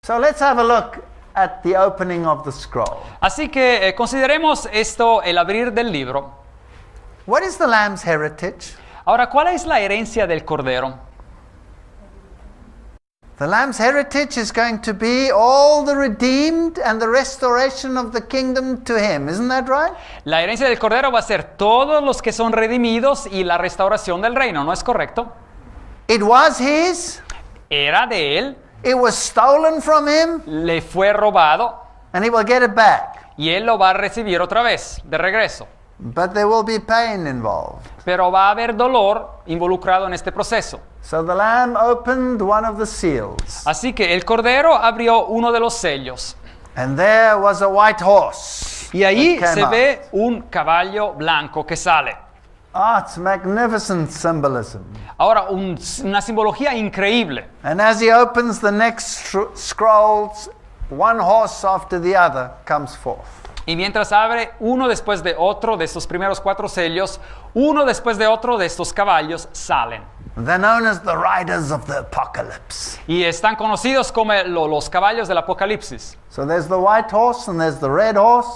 So let's have a look at the opening of the scroll. Así que consideremos esto, el abrir del libro. What is the lamb's heritage? Ahora, ¿cuál es la herencia del Cordero? The lamb's heritage is going to be all the redeemed and the restoration of the kingdom to him. Isn't that right? La herencia del Cordero va a ser todos los que son redimidos y la restauración del reino, ¿no es correcto? It was his, Era de él, it was stolen from him, le fue robado and he will get it back. y él lo va a recibir otra vez, de regreso. But there will be pain involved. Pero va a haber dolor involucrado en este proceso. So the lamb opened one of the seals, Así que el Cordero abrió uno de los sellos. and there was a white horse. Y ahí that came se out. ve un caballo blanco que sale. Ah, it's magnificent symbolism. Ahora, una simbología increíble. And as he opens the next scrolls, one horse after the other comes forth. Y mientras abre uno después de otro de estos primeros 4 sellos, uno después de otro de estos caballos salen. They're known as the riders of the apocalypse. Y están conocidos como los caballos del Apocalipsis. So there's the white horse and there's the red horse,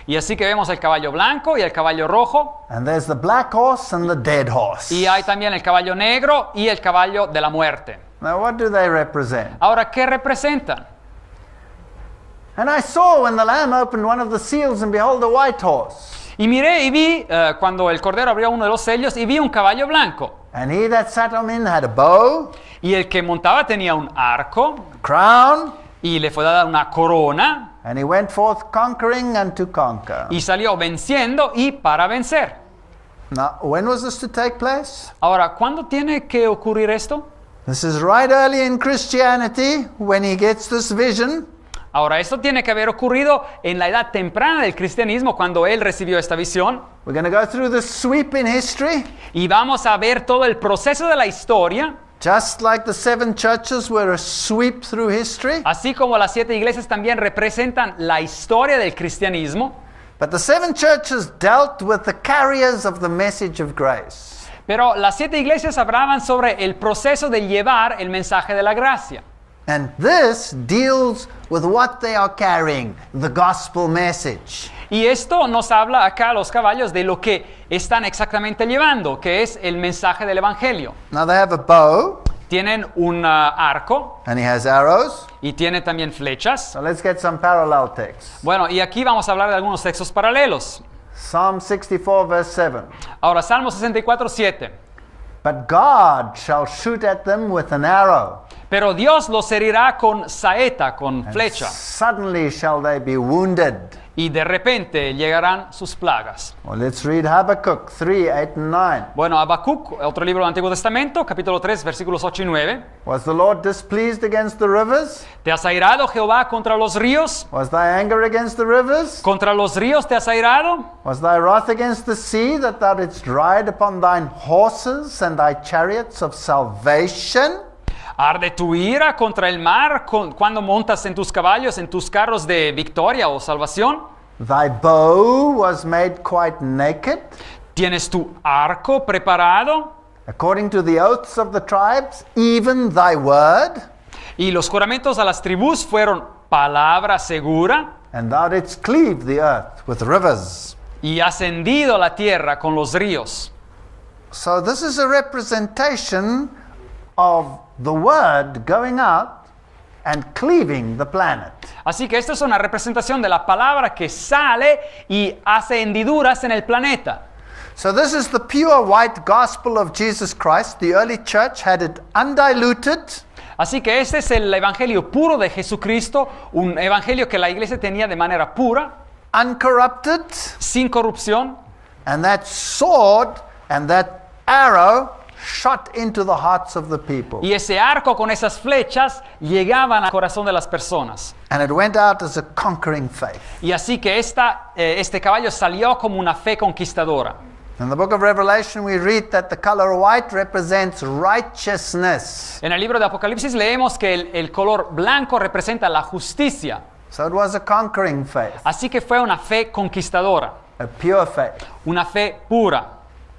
Y así que vemos el caballo blanco y el caballo rojo. and there's the black horse and the dead horse. Y hay también el caballo negro y el caballo de la muerte. Now what do they represent? Ahora, ¿qué representan? And I saw when the lamb opened one of the seals, and behold, a white horse. Y miré y vi cuando el Cordero abrió uno de los sellos y vi un caballo blanco. And he that sat on him had a bow, Y el que montaba tenía un arco crown, y le fue dada una corona and he went forth conquering and to conquer. y salió venciendo y para vencer. Now, when was this to take place? Ahora, ¿cuándo tiene que ocurrir esto? This is right early in Christianity when he gets this vision. Ahora, esto tiene que haber ocurrido en la edad temprana del cristianismo cuando él recibió esta visión. We're going to go through the sweep in history, Y vamos a ver todo el proceso de la historia, just like the 7 churches were a sweep through history. así como las 7 iglesias también representan la historia del cristianismo. But the 7 churches dealt with the carriers of the message of grace. Pero las 7 iglesias hablaban sobre el proceso de llevar el mensaje de la gracia. And this deals with what they are carrying, the gospel message. Y esto nos habla acá a los caballos de lo que están exactamente llevando, que es el mensaje del evangelio. Now they have a bow, Tienen un arco and he has arrows. y tiene también flechas. So let's get some parallel texts. Bueno, y aquí vamos a hablar de algunos textos paralelos. Psalm 64 verse 7. Ahora, Salmo 64, 7. But God shall shoot at them with an arrow. Pero Dios los herirá con saeta, con flecha, Suddenly shall they be wounded. y de repente llegarán sus plagas. Well, let's read Habakkuk 3, 8 and 9. Bueno, Habacuc, otro libro del Antiguo Testamento, capítulo 3, versículos 8 y 9. Was the Lord displeased against the rivers? ¿Te has airado, Jehová, contra los ríos? Was thy anger against the rivers? ¿Contra los ríos te has airado? Was thy wrath against the sea, that thou didst ride upon thine horses and thy chariots of salvation? ¿Arde tu ira contra el mar cuando montas en tus caballos, en tus carros de victoria o salvación? Thy bow was made quite naked, ¿Tienes tu arco preparado? according to the oaths of the tribes, even thy word, Y los juramentos a las tribus fueron palabra segura, and thou didst cleave the earth with rivers. y has hendido la tierra con los ríos. So this is a representation of the word going out and cleaving the planet. Así que esta es una representación de la palabra que sale y hace hendiduras en el planeta. So this is the pure white gospel of Jesus Christ. The early church had it undiluted, Así que este es el evangelio puro de Jesucristo, un evangelio que la iglesia tenía de manera pura, uncorrupted, sin corrupción, and that sword and that arrow shot into the hearts of the people. y ese arco con esas flechas llegaban al corazón de las personas. And it went out as a conquering faith. Y así que este caballo salió como una fe conquistadora. In the book of Revelation we read that the color white represents righteousness. En el libro de Apocalipsis leemos que el color blanco representa la justicia. So it was a conquering faith, Así que fue una fe conquistadora, a pure faith. una fe pura.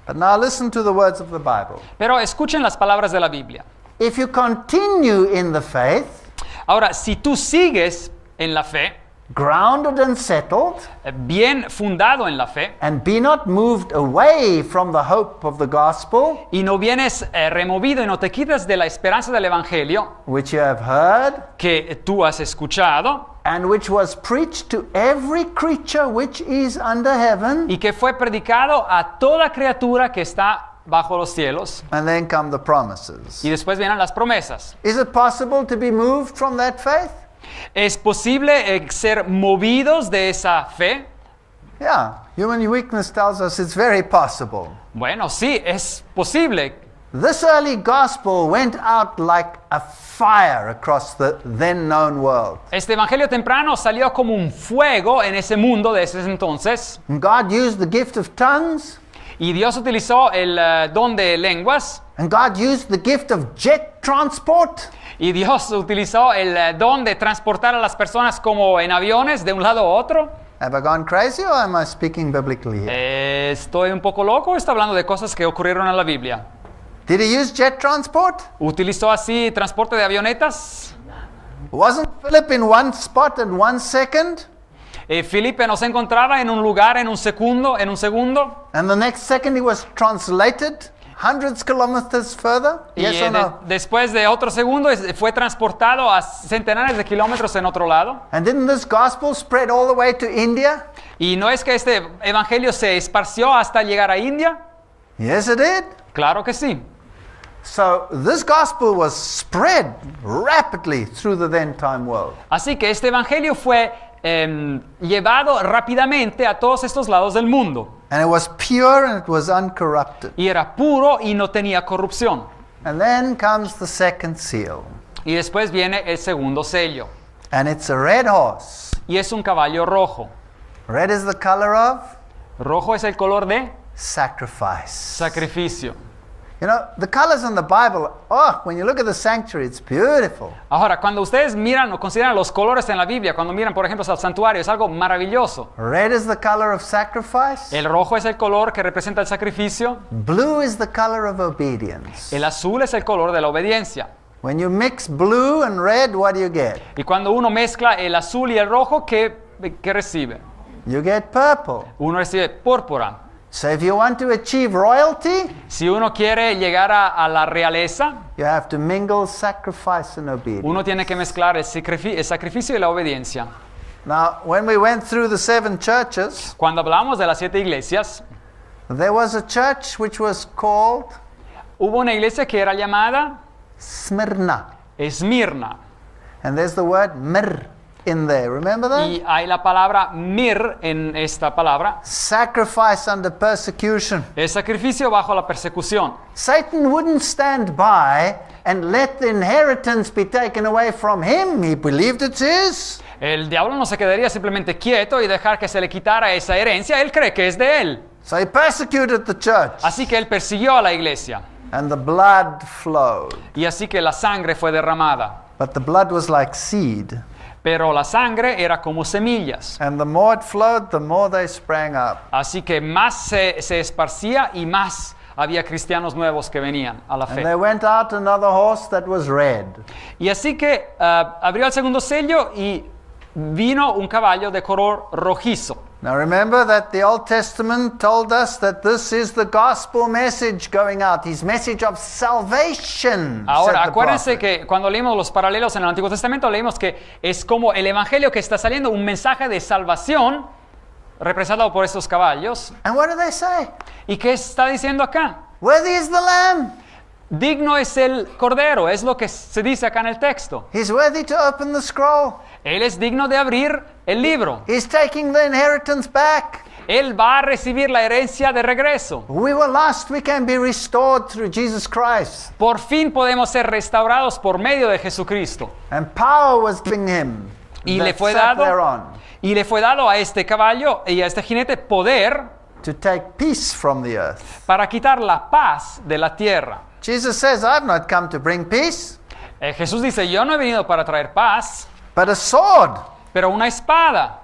But now listen to the words of the Bible. Pero escuchen las palabras de la Biblia. If you continue in the faith, Ahora, si tú sigues en la fe, grounded and settled, bien fundado en la fe, and be not moved away from the hope of the gospel, y no vienes removido y no te quitas de la esperanza del Evangelio which you have heard, que tú has escuchado and which was preached to every creature which is under heaven. y que fue predicado a toda criatura que está bajo los cielos. And then come the promises. Y después vienen las promesas. Is it possible to be moved from that faith? ¿Es posible ser movidos de esa fe? Yeah, human weakness tells us it's very possible. Bueno, sí, es posible. This early gospel went out like a fire across the then known world. Este evangelio temprano salió como un fuego en ese mundo de ese entonces. And God used the gift of tongues, Y Dios utilizó el don de lenguas. and God used the gift of jet transport. Y Dios utilizó el don de transportar a las personas como en aviones de un lado a otro. Have I gone crazy or am I speaking biblically here? ¿Estoy un poco loco o estoy hablando de cosas que ocurrieron en la Biblia? Did he use jet transport? ¿Utilizó así transporte de avionetas? Wasn't Philip in one spot at 1 second? Felipe no se encontraba en un lugar en un segundo, And the next second he was translated hundreds kilometers further? y Yes or no? después de otro segundo fue transportado a centenares de kilómetros en otro lado. And didn't this gospel spread all the way to India? Y no es que este evangelio se esparció hasta llegar a India. Yes, it did. Claro que sí. So this gospel was spread rapidly through the then time world. Así que este evangelio fue llevado rápidamente a todos estos lados del mundo. And it was pure and it was uncorrupted. Y era puro y no tenía corrupción. And then comes the second seal. Y después viene el segundo sello. And it's a red horse. Y es un caballo rojo. Red is the color of Rojo es el color de sacrifice. sacrificio. You know, the colors in the Bible, oh, when you look at the sanctuary, it's beautiful. Ahora, cuando ustedes miran o consideran los colores en la Biblia, cuando miran, por ejemplo, al santuario, es algo maravilloso. Red is the color of sacrifice. El rojo es el color que representa el sacrificio. Blue is the color of obedience. El azul es el color de la obediencia. When you mix blue and red, what do you get? Y cuando uno mezcla el azul y el rojo, ¿qué recibe? You get purple. Uno recibe púrpura. So if you want to achieve royalty, Si uno quiere llegar a la realeza, you have to mingle sacrifice and obedience. uno tiene que mezclar el sacrificio y la obediencia. Now, when we went through the 7 churches, Cuando hablamos de las 7 iglesias, there was a church which was called hubo una iglesia que era llamada Smyrna. Esmirna. And there's the word mir in there. Remember that? Y hay la palabra mir en esta palabra. Sacrifice under persecution. El sacrificio bajo la persecución. Satan wouldn't stand by and let the inheritance be taken away from him. He believed it's his. El diablo no se quedaría simplemente quieto y dejar que se le quitara esa herencia. Él cree que es de él. So he persecuted the church. Así que él persiguió a la iglesia. And the blood flowed. Y así que la sangre fue derramada. But the blood was like seed. Pero la sangre era como semillas. And the more it flowed, the more they sprang up. Así que más se esparcía y más había cristianos nuevos que venían a la And fe. there went out another horse that was red. Y así que abrió el segundo sello y vino un caballo de color rojizo. Now remember that the Old Testament told us that this is the gospel message going out, his message of salvation. Ahora, said the acuérdense prophet. que cuando leímos los paralelos en el Antiguo Testamento, leímos que es como el evangelio que está saliendo, un mensaje de salvación representado por estos caballos. And what do they say? ¿Y qué está diciendo acá? Worthy is the Lamb. Digno es el Cordero, es lo que se dice acá en el texto. He's worthy to open the scroll. Él es digno de abrir el libro. He's taking the inheritance back. Él va a recibir la herencia de regreso. We were lost, we can be restored through Jesus Christ. Por fin podemos ser restaurados por medio de Jesucristo. And power was given him. Y that le fue sat dado thereon Y le fue dado a este caballo y a este jinete poder to take peace from the earth. para quitar la paz de la tierra. Jesus says, I've not come to bring peace, Jesús dice, yo no he venido para traer paz, but a sword. pero una espada.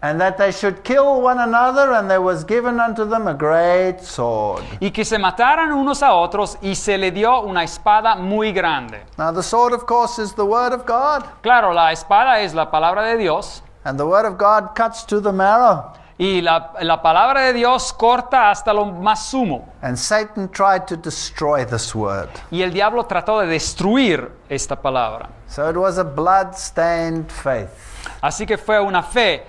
and that they should kill one another, and there was given unto them a great sword. y que se mataran unos a otros y se le dio una espada muy grande. Now the sword, of course, is the word of God, Claro, la espada es la palabra de Dios and the word of God cuts to the marrow. y la palabra de Dios corta hasta lo más sumo. And Satan tried to destroy this word. Y el diablo trató de destruir esta palabra. So it was a blood-stained faith. Así que fue una fe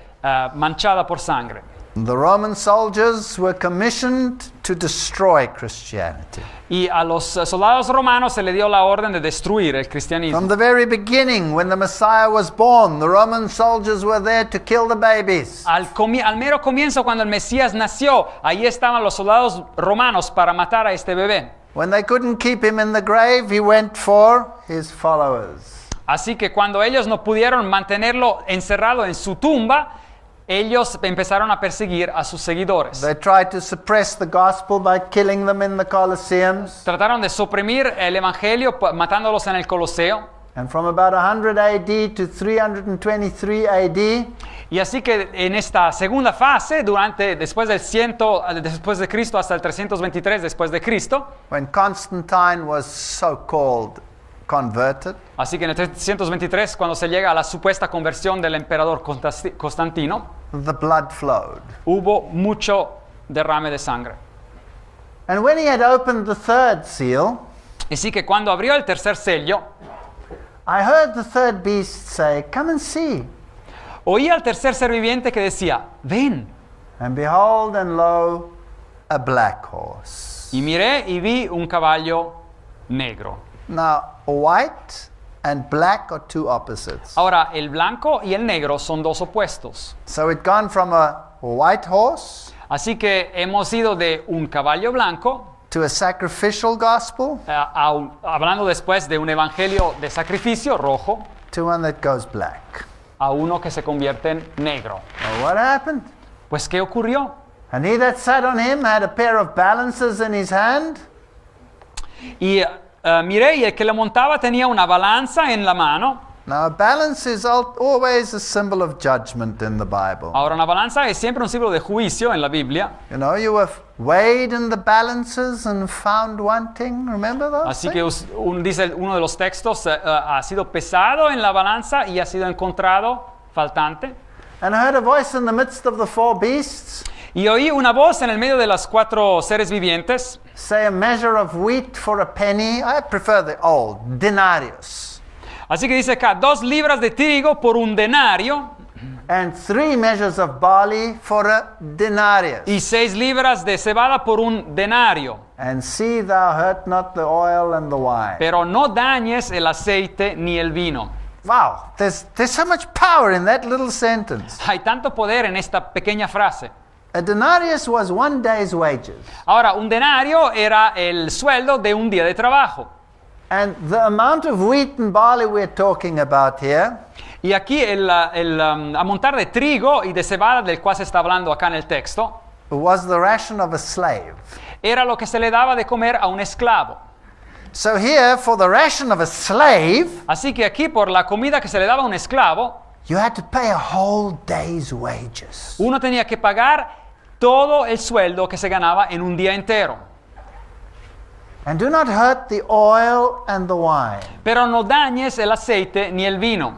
manchada por sangre. The Roman soldiers were commissioned to destroy Christianity. Y a los soldados romanos se le dio la orden de destruir el From cristianismo. the very beginning, when the Messiah was born, the Roman soldiers were there to kill the babies. Al mero comienzo, cuando el Mesías nació, ahí estaban los soldados romanos para matar a este bebé. When they couldn't keep him in the grave, he went for his followers. Así que cuando ellos no pudieron mantenerlo encerrado en su tumba, ellos empezaron a perseguir a sus seguidores. They tried to suppress the gospel by killing them in the Colosseums. Trataron de suprimir el evangelio matándolos en el Coloseo. And from about 100 AD to 323 AD, Y así que en esta segunda fase, después de Cristo hasta el 323 después de Cristo, when Constantine was so-called converted, así que en el 323, cuando se llega a la supuesta conversión del emperador Constantino, the blood flowed. hubo mucho derrame de sangre. And when he had opened the third seal, Así que cuando abrió el tercer sello, I heard the third beast say, "Come and see." oí al tercer ser viviente que decía, ven. And behold, and lo, a black horse. Y miré y vi un caballo negro. Now, white and black are two opposites. Ahora, el blanco y el negro son dos opuestos. So it gone from a white horse Así que hemos ido de un caballo blanco, to a sacrificial gospel hablando después de un evangelio de sacrificio rojo, to one that goes black. a uno que se convierte en negro. Well, what happened? Pues, ¿qué ocurrió? And he that sat on him had a pair of balances in his hand, Y miré y el que le montaba tenía una balanza en la mano. Now, a balance is always a symbol of judgment in the Bible. Ahora, una balanza es siempre un símbolo de juicio en la Biblia. You know, you were weighed in the balances and found wanting. Remember those Así que things? dice uno de los textos, ha sido pesado en la balanza y ha sido encontrado faltante. And I heard a voice in the midst of the four beasts Y oí una voz en el medio de los cuatro seres vivientes say, a measure of wheat for a penny. I prefer the old, denarius. Así que dice acá, 2 libras de trigo por un denario And 3 measures of barley for a denarius. y 6 libras de cebada por un denario. And see thou hurt not the oil and the wine. Pero no dañes el aceite ni el vino. Wow, there's so much power in that little sentence. Hay tanto poder en esta pequeña frase. A denarius was 1 day's wages. Ahora, un denario era el sueldo de un día de trabajo. And the amount of wheat and barley we're talking about here Y aquí el amontar de trigo y de cebada del cual se está hablando acá en el texto was the ration of a slave. era lo que se le daba de comer a un esclavo. So here, for the ration of a slave, Así que aquí por la comida que se le daba a un esclavo, you had to pay a whole day's wages. uno tenía que pagar todo el sueldo que se ganaba en un día entero. And do not hurt the oil and the wine. Pero no dañes el aceite ni el vino.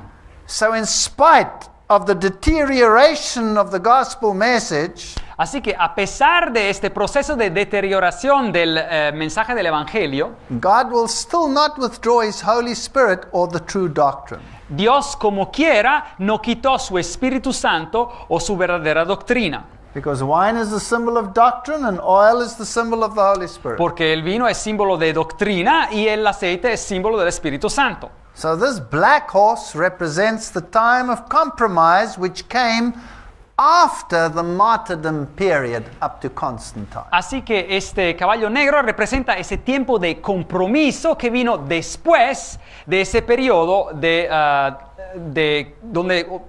So in spite of the deterioration of the gospel message, Así que a pesar de este proceso de deterioración del mensaje del Evangelio, God will still not withdraw his Holy Spirit or the true doctrine. Dios como quiera no quitó su Espíritu Santo o su verdadera doctrina. Because wine is the symbol of doctrine and oil is the symbol of the Holy Spirit. Porque el vino es símbolo de doctrina y el aceite es símbolo del Espíritu Santo. So this black horse represents the time of compromise which came after the martyrdom period up to Constantine. Así que este caballo negro representa ese tiempo de compromiso que vino después de ese periodo de donde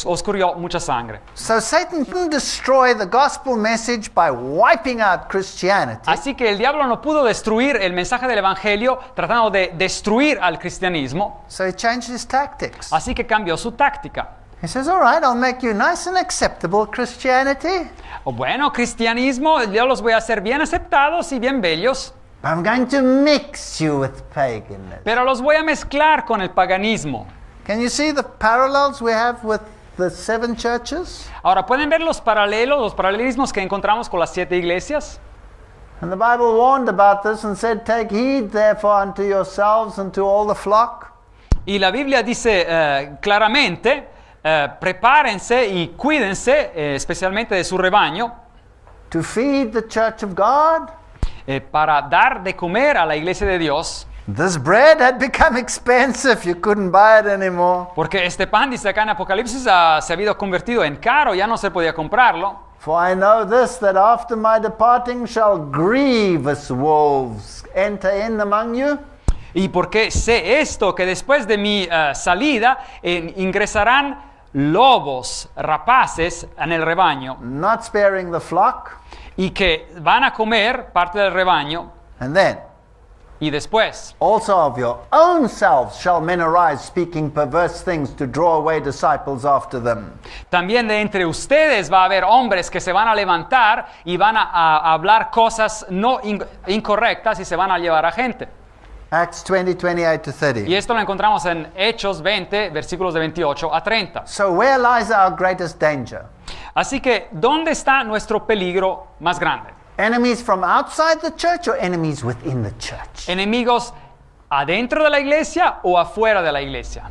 oscurrió mucha sangre. So Satan couldn't destroy the gospel message by wiping out Christianity. Así que el diablo no pudo destruir el mensaje del Evangelio tratando de destruir al cristianismo. So he changed his tactics. Así que cambió su táctica. He says, all right, I'll make you nice and acceptable Christianity. O bueno, cristianismo, yo los voy a hacer bien aceptados y bien bellos, But I'm going to mix you with paganism. pero los voy a mezclar con el paganismo. Can you see the parallels we have with the 7 churches? Ahora, ¿pueden ver los paralelos, los paralelismos que encontramos con las 7 iglesias? And the Bible warned about this and said, take heed therefore unto yourselves and to all the flock. Y la Biblia dice claramente, prepárense y cuídense, especialmente de su rebaño, To feed the church of God. para dar de comer a la iglesia de Dios. This bread had become expensive. You couldn't buy it anymore. Porque este pan, dice acá en Apocalipsis, se había convertido en caro, ya no se podía comprarlo. For I know this, that after my departing shall grievous wolves enter in among you. Y porque sé esto, que después de mi salida ingresarán lobos rapaces en el rebaño Not sparing the flock. y que van a comer parte del rebaño. And then, Y después, also of your own selves shall men arise, speaking perverse things to draw away disciples after them. también de entre ustedes va a haber hombres que se van a levantar y van a hablar cosas no incorrectas y se van a llevar a gente. Acts 20, 28 to Y 30. esto lo encontramos en Hechos 20, versículos de 28 a 30. So where lies our greatest danger? Así que, ¿dónde está nuestro peligro más grande? Enemies from outside the church or enemies within the church? ¿Enemigos adentro de la iglesia o afuera de la iglesia?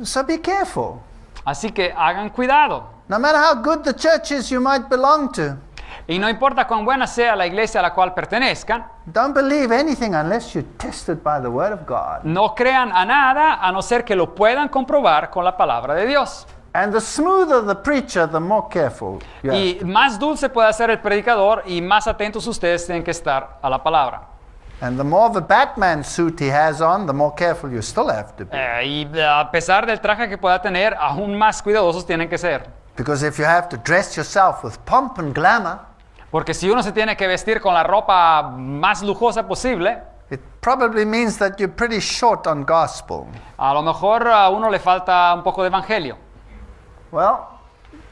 So be careful. Así que hagan cuidado. No matter how good the church is you might belong to, Y no importa cuán buena sea la iglesia a la cual pertenezcan, don't believe anything unless you test it by the word of God. no crean a nada a no ser que lo puedan comprobar con la palabra de Dios. And the smoother the preacher, the more careful you have. Y más dulce puede ser el predicador y más atentos ustedes tienen que estar a la palabra. And the more of a Batman suit he has on, the more careful you still have to be. Y a pesar del traje que pueda tener, aún más cuidadosos tienen que ser. Because if you have to dress yourself with pomp and glamour, Porque si uno se tiene que vestir con la ropa más lujosa posible, it probably means that you're pretty short on gospel. a lo mejor a uno le falta un poco de evangelio. Well,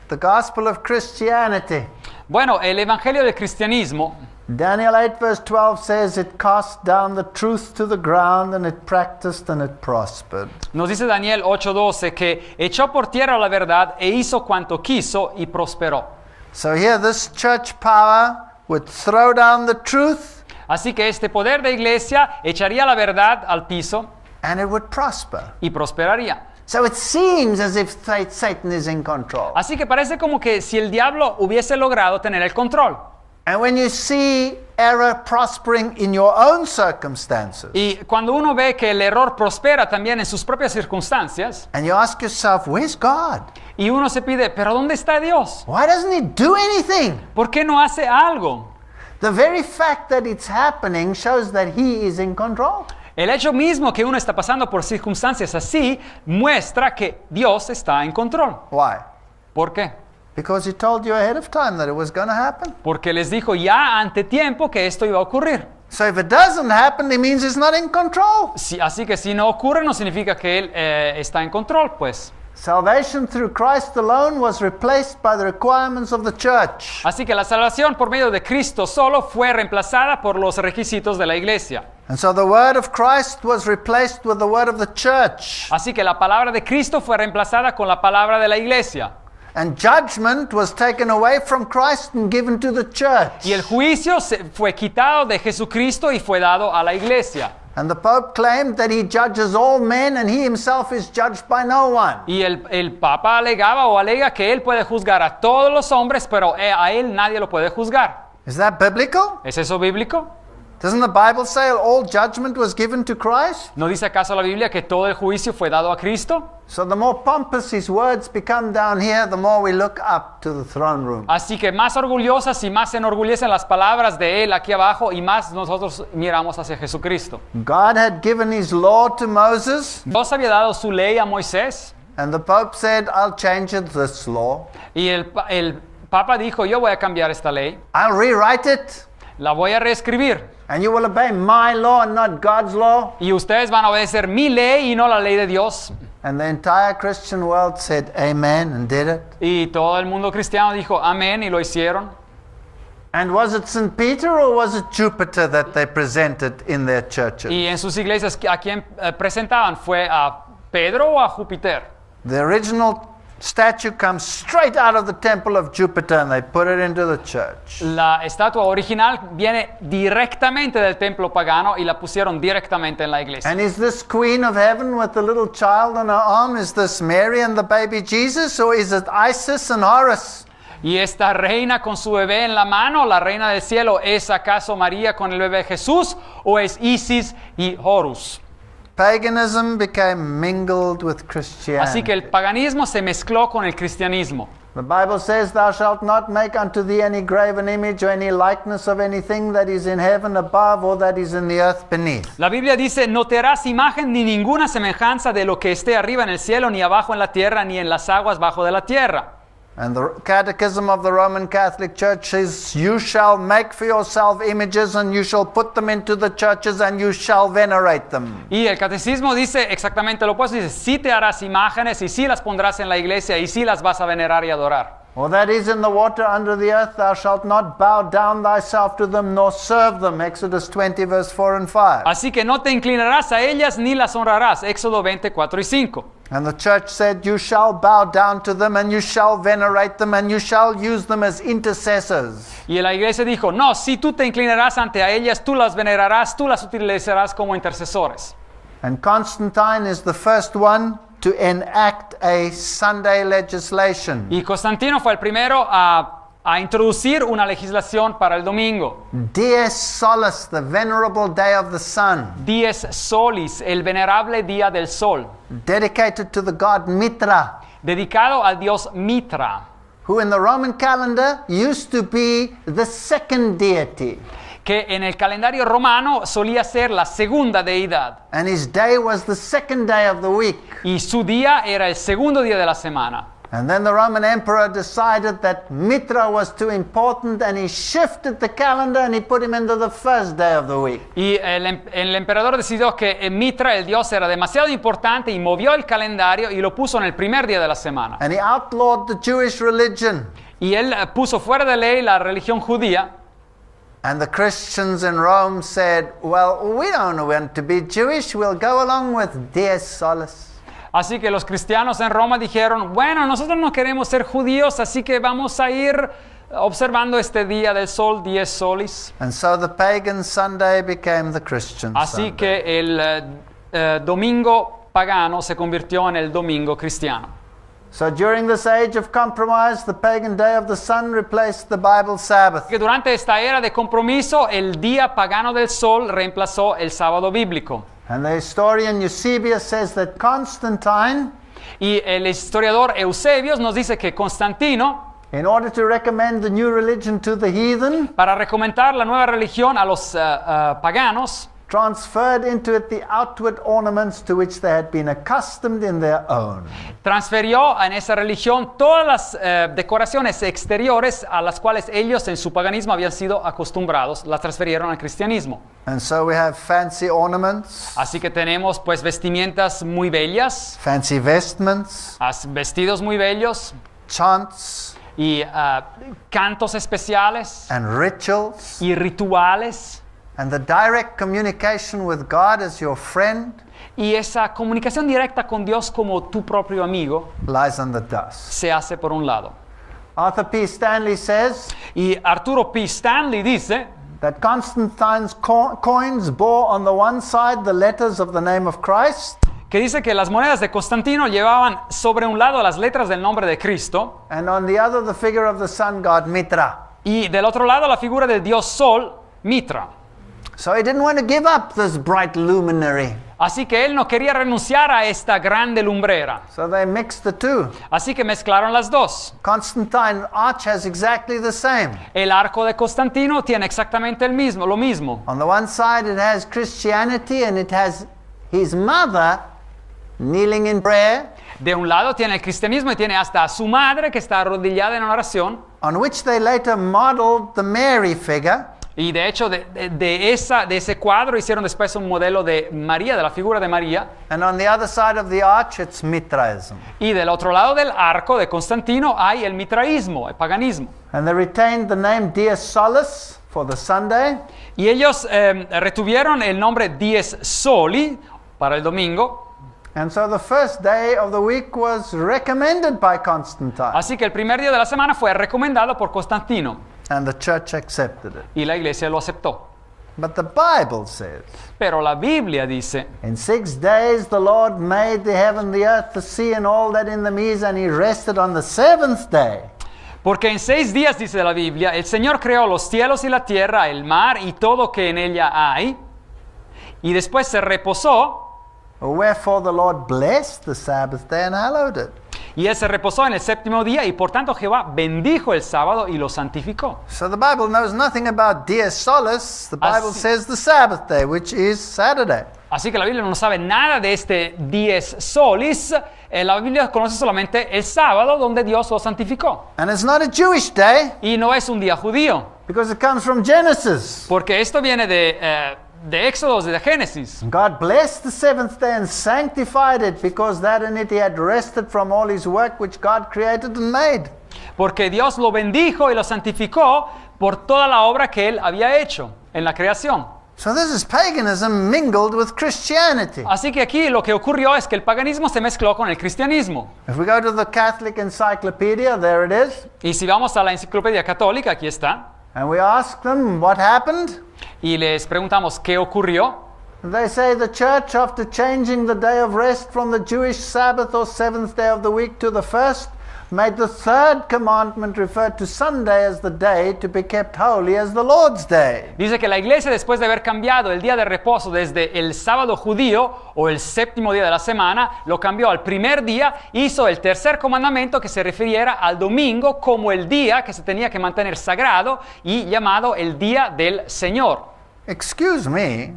the gospel of Christianity. Bueno, el evangelio del cristianismo, Daniel 8 verse 12 says it cast down the truth to the ground and it practiced and it prospered. nos dice Daniel 8:12 que echó por tierra la verdad e hizo cuanto quiso y prosperó. So here this church power would throw down the truth Así que este poder de iglesia echaría la verdad al piso and it would prosper. y prosperaría. So it seems as if Satan is in control. Así que parece como que si el diablo hubiese logrado tener el control. And when you see error prospering in your own circumstances, Y cuando uno ve que el error prospera también en sus propias circunstancias, and you ask yourself, where's God? y uno se pide, ¿pero dónde está Dios? Why doesn't he do anything? ¿Por qué no hace algo? The very fact that it's happening shows that he is in control. El hecho mismo que uno está pasando por circunstancias así muestra que Dios está en control. Why? ¿Por qué? Because he told you ahead of time that it was going to happen. Porque les dijo ya ante tiempo que esto iba a ocurrir. So if it doesn't happen, it means he's not in control. Así que si no ocurre no significa que Él está en control, pues. Salvation through Christ alone was replaced by the requirements of the church. Así que la salvación por medio de Cristo solo fue reemplazada por los requisitos de la iglesia. And so the word of Christ was replaced with the word of the church. Así que la palabra de Cristo fue reemplazada con la palabra de la iglesia. And judgment was taken away from Christ and given to the church. Y el juicio fue quitado de Jesucristo y fue dado a la iglesia. And the Pope claimed that he judges all men and he himself is judged by no one. Y el Papa alega que él puede juzgar a todos los hombres, pero a él nadie lo puede juzgar. Is that biblical? ¿Es eso bíblico? Doesn't the Bible say all judgment was given to Christ? ¿No dice acaso la Biblia que todo el juicio fue dado a Cristo? So the more pompous his words become down here, the more we look up to the throne room. Así que más orgullosas y más se enorgullecen las palabras de él aquí abajo y más nosotros miramos hacia Jesucristo. God had given his law to Moses, Dios había dado su ley a Moisés and the Pope said, I'll change it, this law. y el Papa dijo, yo voy a cambiar esta ley, I'll rewrite it, la voy a reescribir and you will obey my law and not God's law. y ustedes van a obedecer mi ley y no la ley de Dios. And the entire Christian world said amen and did it. Y todo el mundo cristiano dijo amén y lo hicieron. And was it St. Peter or was it Jupiter that they presented in their churches? Y en sus iglesias, ¿a quién presentaban? ¿Fue a Pedro o a Júpiter? The original statue comes straight out of the temple of Jupiter and they put it into the church. La estatua original viene directamente del templo pagano y la pusieron directamente en la iglesia. And is this Queen of Heaven with the little child on her arm, is this Mary and the baby Jesus, or is it Isis and Horus? Y esta reina con su bebé en la mano, la reina del cielo, ¿es acaso María con el bebé Jesús o es Isis y Horus? Paganism became mingled with Christianity. Así que el paganismo se mezcló con el cristianismo. The Bible says, "Thou shalt not make unto thee any graven image or any likeness of anything that is in heaven above or that is in the earth beneath." La Biblia dice, no te harás imagen ni ninguna semejanza de lo que esté arriba en el cielo, ni abajo en la tierra, ni en las aguas bajo de la tierra. And the Catechism of the Roman Catholic Church says, "You shall make for yourself images and you shall put them into the churches and you shall venerate them." Y el catecismo dice exactamente lo opuesto, dice, sí te harás imágenes y sí las pondrás en la iglesia y sí las vas a venerar y adorar. Or that is in the water under the earth, thou shalt not bow down thyself to them nor serve them. Exodus 20 verse 4 and 5. Así que no te inclinarás a ellas ni las honrarás. Éxodo 20, 4 y 5. And the church said, "You shall bow down to them and you shall venerate them and you shall use them as intercessors." Y la iglesia dijo, no, si tú te inclinarás ante a ellas, tú las venerarás, tú las utilizarás como intercesores. And Constantine is the first one to enact a Sunday legislation. Y Constantino fue el primero a introducir una legislación para el domingo. Dies Solis, the venerable day of the sun, Dies Solis, el venerable día del sol, dedicated to the god Mitra, dedicado al dios Mitra, who in the Roman calendar used to be the second deity. que en el calendario romano solía ser la segunda deidad. And his day was the second day of the week. Y su día era el segundo día de la semana. And then the Roman emperor decided that Mitra was too important and he shifted the calendar and he put him into the first day of the week. Y el emperador decidió que Mitra, el dios, era demasiado importante y movió el calendario y lo puso en el primer día de la semana. And he outlawed the Jewish religion. Y él puso fuera de ley la religión judía. And the Christians in Rome said, "Well, we don't want to be Jewish, we'll go along with Dies Solis." Así que los cristianos en Roma dijeron, bueno, nosotros no queremos ser judíos, así que vamos a ir observando este día del sol, Dies Solis. And so the pagan Sunday became the Christian Así Sunday. que el domingo pagano se convirtió en el domingo cristiano. So during this age of compromise, the pagan day of the sun replaced the Bible Sabbath. Que durante esta era de compromiso, el día pagano del sol reemplazó el sábado bíblico. And the historian Eusebius says that Constantine, Y el historiador Eusebius nos dice que Constantino, in order to recommend the new religion to the heathen, para recomendar la nueva religión a los paganos, transferred into it the outward ornaments to which they had been accustomed in their own. transfirió en esa religión todas las decoraciones exteriores a las cuales ellos en su paganismo habían sido acostumbrados, las transfirieron al cristianismo. And so we have fancy ornaments, Así que tenemos pues vestimientas muy bellas, fancy vestments, vestidos muy bellos chants, y cantos especiales and rituals. y rituales. And the direct communication with God as your friend Y esa comunicación directa con Dios como tu propio amigo lies in the dust. se hace por un lado. Arthur P. Stanley says Y Arturo P. Stanley dice that Constantine's coins bore on the one side the letters of the name of Christ, que dice que las monedas de Constantino llevaban sobre un lado las letras del nombre de Cristo and on the other the figure of the sun god Mitra. y del otro lado la figura del dios Sol, Mitra. So he didn't want to give up this bright luminary. Así que él no quería renunciar a esta grande lumbrera. So they mixed the two. Así que mezclaron las dos. Constantine arch has exactly the same. El arco de Constantino tiene exactamente lo mismo. On the one side it has Christianity and it has his mother kneeling in prayer, De un lado tiene el cristianismo y tiene hasta a su madre que está arrodillada en oración. on which they later modeled the Mary figure. Y de hecho, de ese cuadro hicieron después un modelo de María, de la figura de María. And on the other side of the arch, it's Mithraism. Y del otro lado del arco de Constantino hay el mitraísmo, el paganismo. And they retained the name Dies Solis for the Sunday. Y ellos retuvieron el nombre Dies Soli para el domingo. And so the first day of the week was recommended by Constantine. Así que el primer día de la semana fue recomendado por Constantino. And the church accepted it. Y la iglesia lo aceptó. But the Bible says, Pero la Biblia dice, in 6 days the Lord made the heaven, the earth, the sea, and all that in them is, and he rested on the seventh day. porque en 6 días, dice la Biblia, el Señor creó los cielos y la tierra, el mar y todo que en ella hay, y después se reposó, Wherefore the Lord blessed the Sabbath day and hallowed it. y Él se reposó en el séptimo día, y por tanto Jehová bendijo el sábado y lo santificó. So the Bible knows nothing about Dies Solis. The Bible Así- says the Sabbath day, which is Saturday. Así que la Biblia no sabe nada de este Dies Solis. La Biblia conoce solamente el sábado donde Dios lo santificó. And it's not a Jewish day Y no es un día judío, because it comes from Genesis. porque esto viene de Éxodo, de Génesis. God blessed the seventh day and sanctified it, because that in it he had rested from all his work which God created and made. Porque Dios lo bendijo y lo santificó por toda la obra que Él había hecho en la creación. So this is paganism mingled with Christianity. Así que aquí lo que ocurrió es que el paganismo se mezcló con el cristianismo. If we go to the Catholic Encyclopedia, there it is, Y si vamos a la enciclopedia católica, aquí está, and we ask them what happened, y les preguntamos qué ocurrió, they say the church, after changing the day of rest from the Jewish Sabbath or seventh day of the week to the first, made the third commandment refer to Sunday as the day to be kept holy as the Lord's day. dice que la iglesia, después de haber cambiado el día de reposo desde el sábado judío o el séptimo día de la semana, lo cambió al primer día, hizo el tercer comandamiento que se refiriera al domingo como el día que se tenía que mantener sagrado y llamado el día del Señor. Excuse me,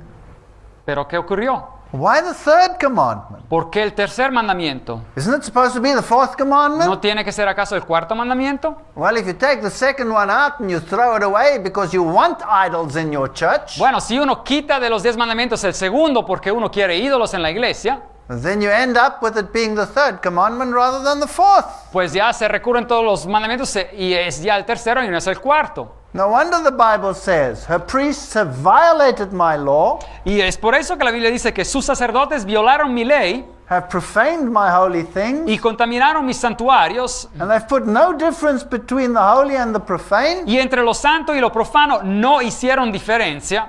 ¿Pero qué ocurrió? why the third commandment? ¿Por qué el tercer mandamiento? Isn't it supposed to be the fourth commandment? ¿No tiene que ser acaso el cuarto mandamiento? Well, if you take the second one out and you throw it away because you want idols in your church, Bueno, si uno quita de los 10 mandamientos el segundo porque uno quiere ídolos en la iglesia, then you end up with it being the third commandment rather than the fourth. pues ya se recurren todos los mandamientos y es ya el tercero y no es el cuarto. No wonder the Bible says, her priests have violated my law, Y es por eso que la Biblia dice que sus sacerdotes violaron mi ley have profaned my holy things, y contaminaron mis santuarios, and they've put no difference between the holy and the profane. y entre lo santo y lo profano no hicieron diferencia,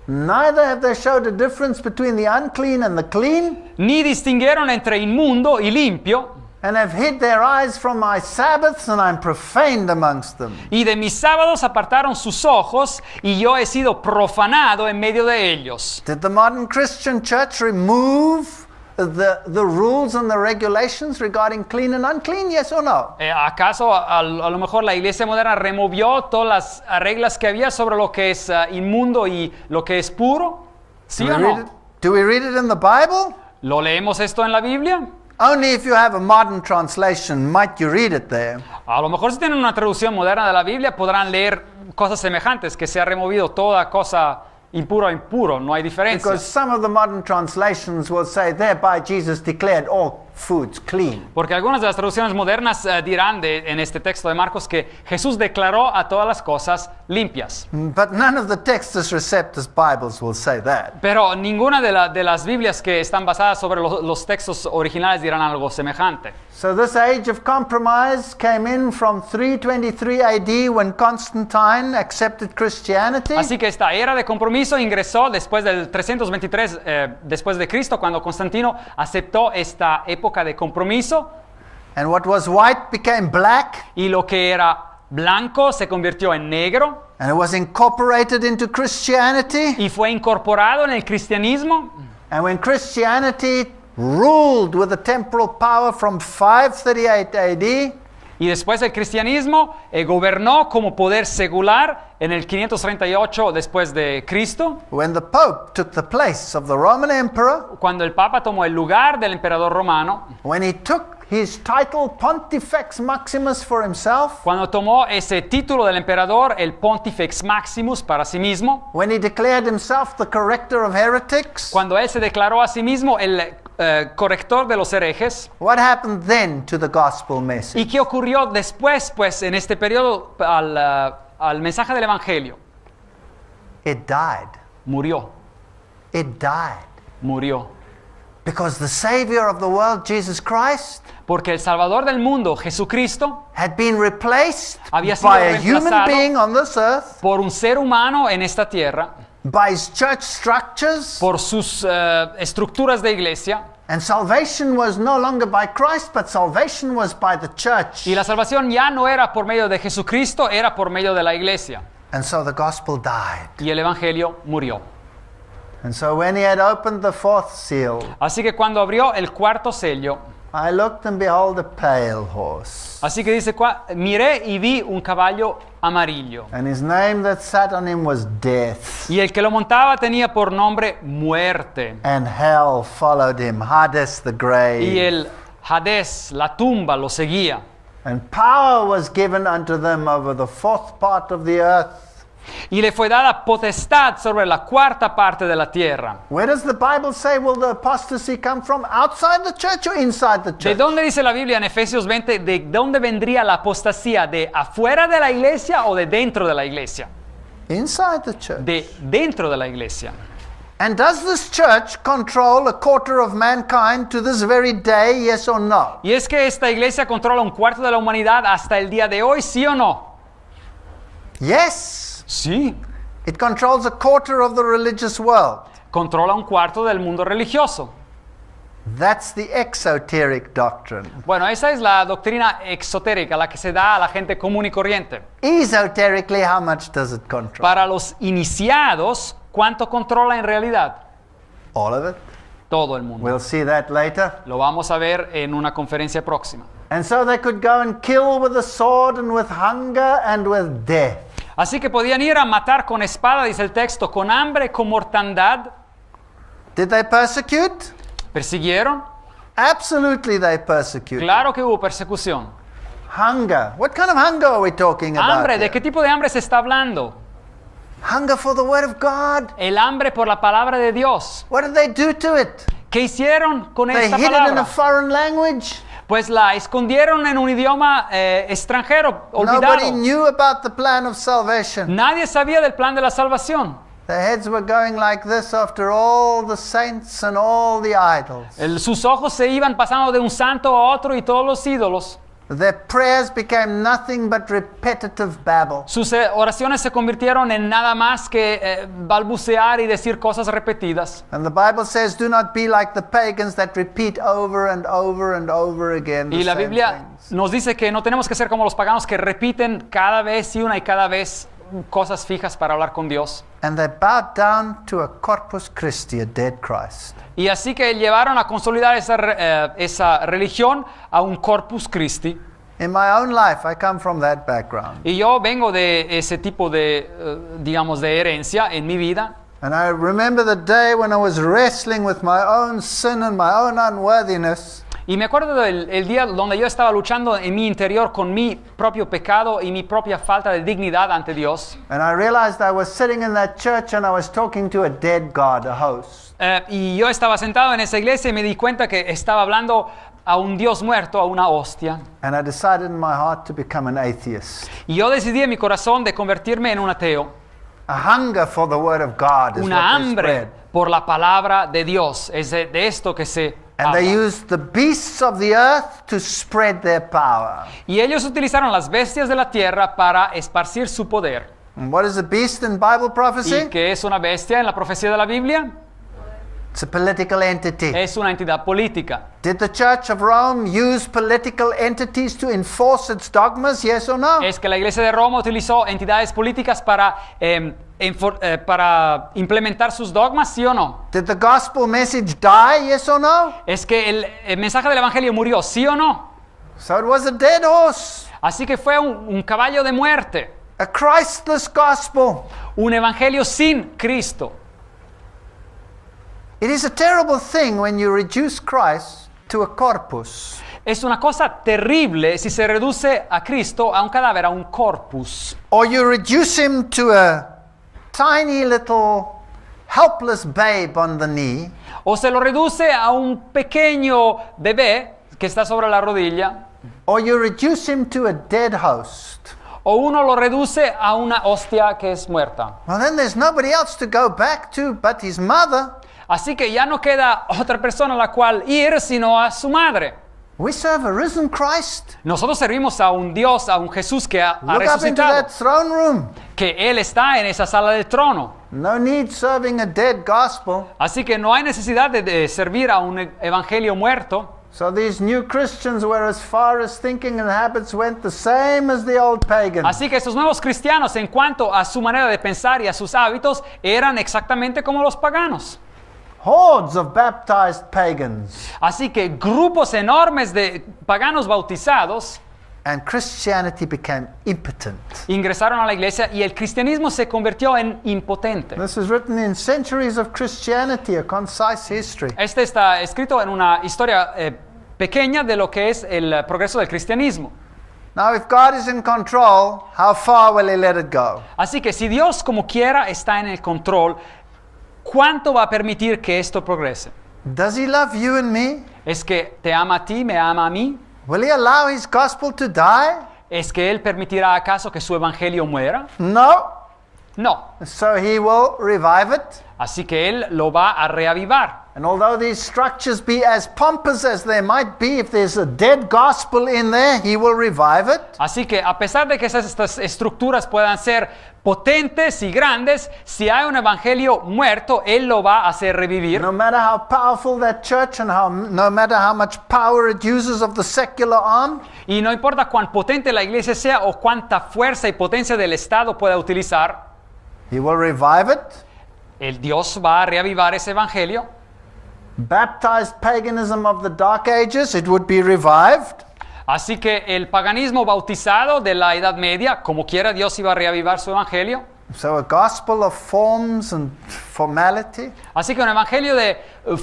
Neither have they showed a difference between the unclean and the clean, ni distinguieron entre inmundo y limpio, and have hid their eyes from my Sabbaths, and I'm profaned amongst them. y de mis sábados apartaron sus ojos, y yo he sido profanado en medio de ellos. Did the modern Christian church remove the rules and the regulations regarding clean and unclean? Yes or no? ¿Acaso a lo mejor la iglesia moderna removió todas las reglas que había sobre lo que es inmundo y lo que es puro? ¿Sí o no? Do we read it in the Bible? ¿Lo leemos esto en la Biblia? Only if you have a modern translation might you read it there. A lo mejor si tienen una traducción moderna de la Biblia podrán leer cosas semejantes, que se ha removido toda cosa impuro, no hay diferencia. Because some of the modern translations will say, thereby Jesus declared all foods clean. Porque algunas de las traducciones modernas dirán en este texto de Marcos que Jesús declaró a todas las cosas limpias. But none of the Textus Receptus Bibles will say that. Pero ninguna de las Biblias que están basadas sobre los textos originales dirán algo semejante. So this age of compromise came in from 323 AD when Constantine accepted Christianity. Así que esta era de compromiso ingresó después del 323 después de Cristo, cuando Constantino aceptó esta época de compromiso, And what was white became black, y lo que era blanco se convirtió en negro and it was incorporated into Christianity. y fue incorporado en el cristianismo. And when Christianity ruled with a temporal power from 538 AD, Y después el cristianismo gobernó como poder secular en el 538 después de Cristo, when the Pope took the place of the Roman Emperor, cuando el Papa tomó el lugar del emperador romano, when he took his title Pontifex Maximus for himself, cuando tomó ese título del emperador, el Pontifex Maximus, para sí mismo, when he declared himself the corrector of heretics, cuando él se declaró a sí mismo el corrector de los herejes, what happened then to the gospel message? ¿y qué ocurrió después, pues, en este periodo al mensaje del Evangelio? It died. Murió, It died. murió. Because the Savior of the world, Jesus Christ, Porque el Salvador del mundo, Jesucristo, had been replaced había sido by a human reemplazado being on this earth, por un ser humano en esta tierra, by his church structures, por sus estructuras de iglesia, and salvation was no longer by Christ, but salvation was by the church. y la salvación ya no era por medio de Jesucristo, era por medio de la iglesia. And so the gospel died. Y el Evangelio murió. And so when he had opened the fourth seal, Así que cuando abrió el cuarto sello, I looked and behold a pale horse, así que dice, miré y vi un caballo amarillo. and his name that sat on him was Death, Y el que lo montaba tenía por nombre Muerte. and hell followed him, Hades the Y grave. el Hades, la tumba, lo seguía. And power was given unto them over the fourth part of the earth. Y le fue dada potestad sobre la cuarta parte de la tierra. Where does the Bible say will the apostasy come from? Outside the church or inside the ¿De church? dónde dice la Biblia en Efesios 20? ¿De dónde vendría la apostasía? ¿De afuera de la iglesia o de dentro de la iglesia? Inside the church. De dentro de la iglesia. And does this church control a quarter of mankind to this very day, yes or no? ¿Y es que esta iglesia controla un cuarto de la humanidad hasta el día de hoy, sí o no? Yes. Sí. It controls a quarter of the religious world. Controla un cuarto del mundo religioso. That's the exoteric doctrine. Bueno, esa es la doctrina exotérica, la que se da a la gente común y corriente. Esoterically, how much does it control? Para los iniciados, ¿cuánto controla en realidad? All of it. Todo el mundo. We'll see that later. Lo vamos a ver en una conferencia próxima. And so they could go and kill with the sword and with hunger and with death. Así que podían ir a matar con espada, dice el texto, con hambre, con mortandad. Did they persecute? ¿Persiguieron? Absolutely they persecuted. Claro que hubo persecución. Hunger. What kind of hunger are we talking about? Hambre, ¿de here? qué tipo de hambre se está hablando? Hunger for the word of God. El hambre por la palabra de Dios. What did they do to it? ¿Qué hicieron con They esta hid it in a palabra? foreign language. Pues la escondieron en un idioma extranjero, Nobody olvidado. knew about the plan of salvation. Nadie sabía del plan de la salvación. Their heads were going like this after all the saints and all the idols. Sus ojos se iban pasando de un santo a otro y todos los ídolos. Their prayers became nothing but repetitive babble. Sus oraciones se convirtieron en nada más que balbucear y decir cosas repetidas. And the Bible says, do not be like the pagans that repeat over and over and over again the Y la same Biblia things. nos dice que no tenemos que ser como los paganos que repiten cada vez y una y cada vez cosas fijas para hablar con Dios. And they bowed down to a Corpus Christi, a dead Christ. Y así que llevaron a consolidar esa religión a un Corpus Christi. In my own life, I come from that background. Y yo vengo de ese tipo de, digamos, de herencia en mi vida. And I remember the day when I was wrestling with my own sin and my own unworthiness. Y me acuerdo del día donde yo estaba luchando en mi interior con mi propio pecado y mi propia falta de dignidad ante Dios. And I realized I was sitting in that church and I was talking to a dead God, a host. Y yo estaba sentado en esa iglesia y me di cuenta que estaba hablando a un Dios muerto, a una hostia. And I decided in my heart to become an atheist. Y yo decidí en mi corazón de convertirme en un ateo. A hunger for the word of God is Una what they hambre spread. por la palabra de Dios. Es de esto que se And they habla. used the beasts of the earth to spread their power. Y ellos utilizaron las bestias de la tierra para esparcir su poder. And what is a beast in Bible ¿Y prophecy? qué es una bestia en la profecía de la Biblia? It's a political entity. Es una entidad política. Did the Church of Rome use political entities to enforce its dogmas? Yes or no? Es que la iglesia de Roma utilizó entidades políticas para implementar sus dogmas, ¿sí o no? Did the gospel message die? Yes or no? Es que el mensaje del evangelio murió, ¿sí o no? So it was a dead horse, Así que fue un caballo de muerte, a Christless gospel. un evangelio sin Cristo. It is a terrible thing when you reduce Christ to a corpus. Es una cosa terrible si se reduce a Cristo a un cadáver, a un corpus. Or you reduce him to a tiny little helpless babe on the knee. O se lo reduce a un pequeño bebé que está sobre la rodilla. Or you reduce him to a dead host. O uno lo reduce a una hostia que es muerta. Well, then there's nobody else to go back to but his mother. Así que ya no queda otra persona a la cual ir sino a su madre. We serve a risen Christ. Nosotros servimos a un Dios, a un Jesús que ha Look up into resucitado. that throne room. Que Él está en esa sala del trono. No need serving a dead gospel. Así que no hay necesidad de servir a un evangelio muerto. So these new Christians were as far as thinking and habits went the same as the old pagans. Así que estos nuevos cristianos, en cuanto a su manera de pensar y a sus hábitos, eran exactamente como los paganos. Hordes of baptized pagans. Así que grupos enormes de paganos bautizados And Christianity became impotent. ingresaron a la iglesia y el cristianismo se convirtió en impotente. This is written in Centuries of Christianity, a concise history. Este está escrito en una historia pequeña de lo que es el progreso del cristianismo. Now, if God is in control, how far will He let it go? Así que si Dios como quiera está en el control, ¿cuánto va a permitir que esto progrese? Does He love you and me? ¿Es que te ama a ti, me ama a mí? Will He allow His gospel to die? ¿Es que Él permitirá acaso que su evangelio muera? No. No. So He will revive it. Así que Él lo va a reavivar. And although these structures be as pompous as they might be, if there's a dead gospel in there, He will revive it. Así que a pesar de que estas estructuras puedan ser potentes y grandes, si hay un evangelio muerto, Él lo va a hacer revivir. No matter how powerful that church and no matter how much power it uses of the secular arm, Y no importa cuán potente la iglesia sea o cuánta fuerza y potencia del Estado pueda utilizar, He will revive it. el Dios va a reavivar ese evangelio. Baptized paganism of the Dark Ages, it would be revived. Así que el paganismo bautizado de la Edad Media, como quiera Dios iba a reavivar su evangelio. So a gospel of forms and formality Así que un evangelio de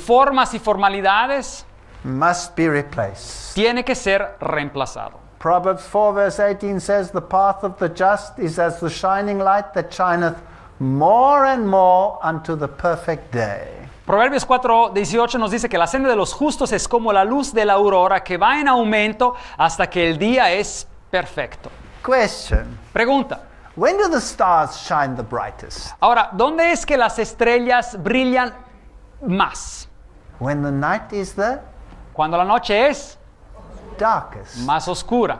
formas y formalidades must be replaced. tiene que ser reemplazado. Proverbs 4 verse 18 says, "The path of the just is as the shining light that shineth more and more unto the perfect day." Proverbios 4:18 nos dice que la senda de los justos es como la luz de la aurora que va en aumento hasta que el día es perfecto. Question: Pregunta. when do the stars shine the brightest? Ahora, ¿dónde es que las estrellas brillan más? When the night is the Cuando la noche es darkest. más oscura.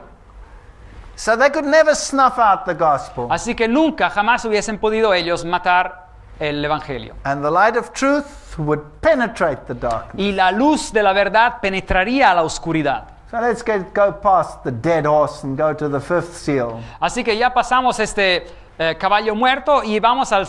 So they could never snuff out the gospel. Así que nunca, jamás hubiesen podido ellos matar el evangelio. And the light of truth would penetrate the darkness. Y la luz de la verdad penetraría a la oscuridad. So let's go past the dead horse and go to the fifth seal. Así que ya pasamos este caballo muerto y vamos al